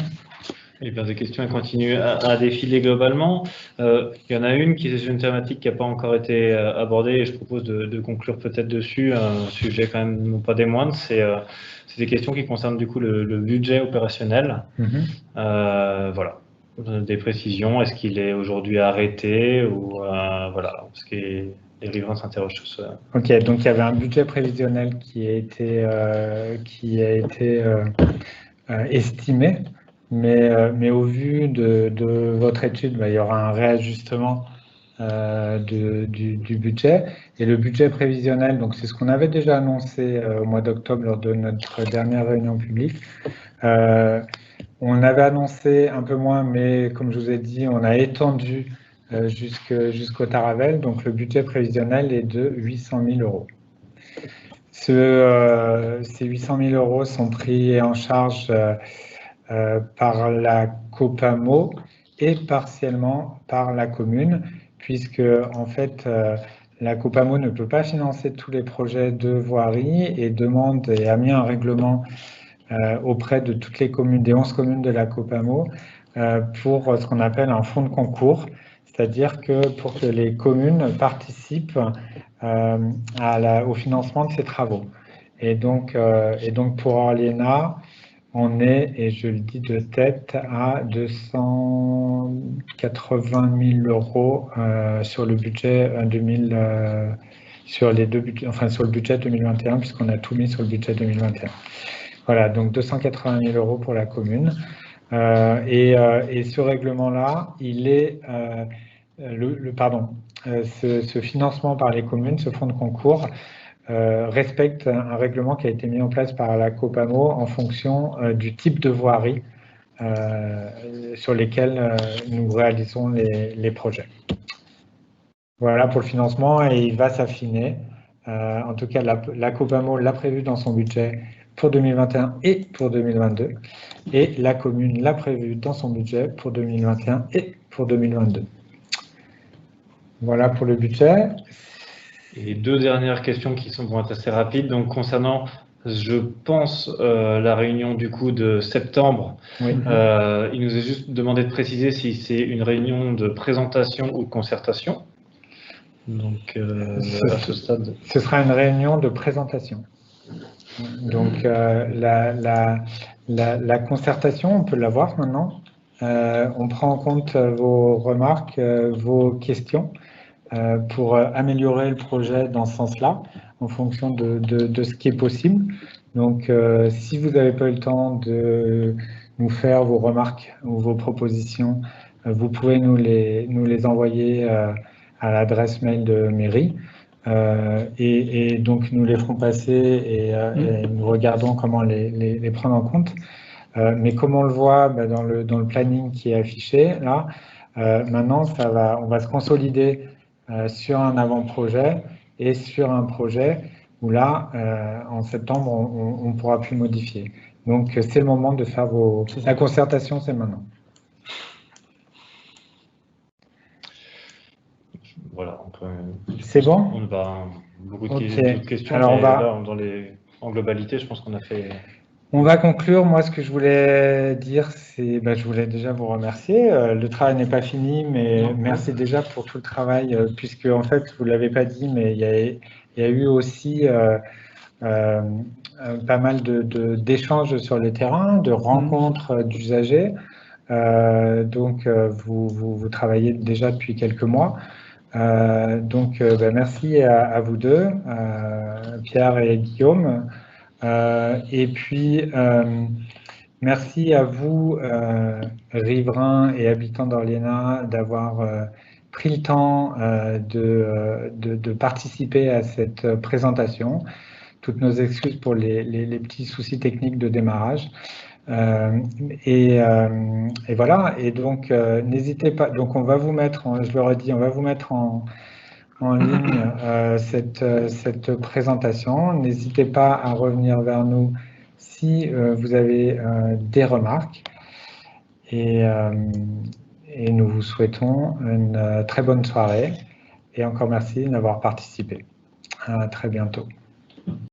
Eh bien, des questions continuent à défiler globalement. Il y en a une qui est une thématique qui n'a pas encore été abordée et je propose de conclure peut-être dessus, un sujet quand même non pas des moindres, c'est des questions qui concernent du coup le budget opérationnel. Voilà, des précisions, est-ce qu'il est aujourd'hui arrêté ou voilà, parce que les riverains s'interrogent sur ça.
Ok, donc il y avait un budget prévisionnel qui a été estimé. Mais au vu de votre étude, il y aura un réajustement du budget. Et le budget prévisionnel, donc c'est ce qu'on avait déjà annoncé au mois d'octobre lors de notre dernière réunion publique. On avait annoncé un peu moins, mais comme je vous ai dit, on a étendu jusqu'au Taravel. Donc le budget prévisionnel est de 800 000 euros. Ces 800 000 euros sont pris en charge par la Copamo et partiellement par la commune, puisque en fait la Copamo ne peut pas financer tous les projets de voirie et demande et a mis un règlement auprès de toutes les communes, des 11 communes de la Copamo, pour ce qu'on appelle un fonds de concours, c'est-à-dire que pour que les communes participent au financement de ces travaux. Et donc pour Orléna, on est, et je le dis de tête, à 280 000 euros sur le budget sur les deux budgets, enfin sur le budget 2021, puisqu'on a tout mis sur le budget 2021. Voilà, donc 280 000 euros pour la commune. Et ce règlement-là, il est ce financement par les communes, ce fonds de concours, respecte un règlement qui a été mis en place par la Copamo en fonction du type de voirie sur lesquels nous réalisons les projets. Voilà pour le financement et il va s'affiner. En tout cas, la Copamo l'a prévu dans son budget pour 2021 et pour 2022 et la commune l'a prévu dans son budget pour 2021 et pour 2022. Voilà pour le budget.
Et deux dernières questions qui vont être assez rapides. Donc, concernant Je pense la réunion du coup de septembre.
Oui.
Il nous est juste demandé de préciser si c'est une réunion de présentation ou de concertation. Donc à ce stade.
Ce sera une réunion de présentation. Donc la concertation, on peut l'avoir maintenant. On prend en compte vos remarques, vos questions pour améliorer le projet dans ce sens-là, en fonction de ce qui est possible. Donc, si vous n'avez pas eu le temps de nous faire vos remarques ou vos propositions, vous pouvez nous les envoyer à l'adresse mail de mairie. Et donc, nous les ferons passer et nous regardons comment les prendre en compte. Mais comme on le voit dans le planning qui est affiché, là, maintenant, on va se consolider sur un avant-projet et sur un projet où là, en septembre, on ne pourra plus modifier. Donc, c'est le moment de faire la concertation, c'est maintenant.
Voilà.
C'est bon?
On va beaucoup de questions.
Alors,
là, en globalité, je pense qu'on a fait...
On va conclure. Moi, ce que je voulais dire, c'est je voulais déjà vous remercier. Le travail n'est pas fini, mais merci déjà pour tout le travail, puisque en fait, vous ne l'avez pas dit, mais il y a eu aussi pas mal d'échanges sur le terrain, de rencontres d'usagers. Donc, vous travaillez déjà depuis quelques mois. Donc, merci à vous deux, Pierre et Guillaume. Et puis, merci à vous, riverains et habitants d'Orléans, d'avoir pris le temps de participer à cette présentation. Toutes nos excuses pour les petits soucis techniques de démarrage. Et voilà, et donc n'hésitez pas, donc on va vous mettre, je le redis, on va vous mettre en ligne cette présentation. N'hésitez pas à revenir vers nous si vous avez des remarques. Et nous vous souhaitons une très bonne soirée. Et encore merci d'avoir participé. À très bientôt.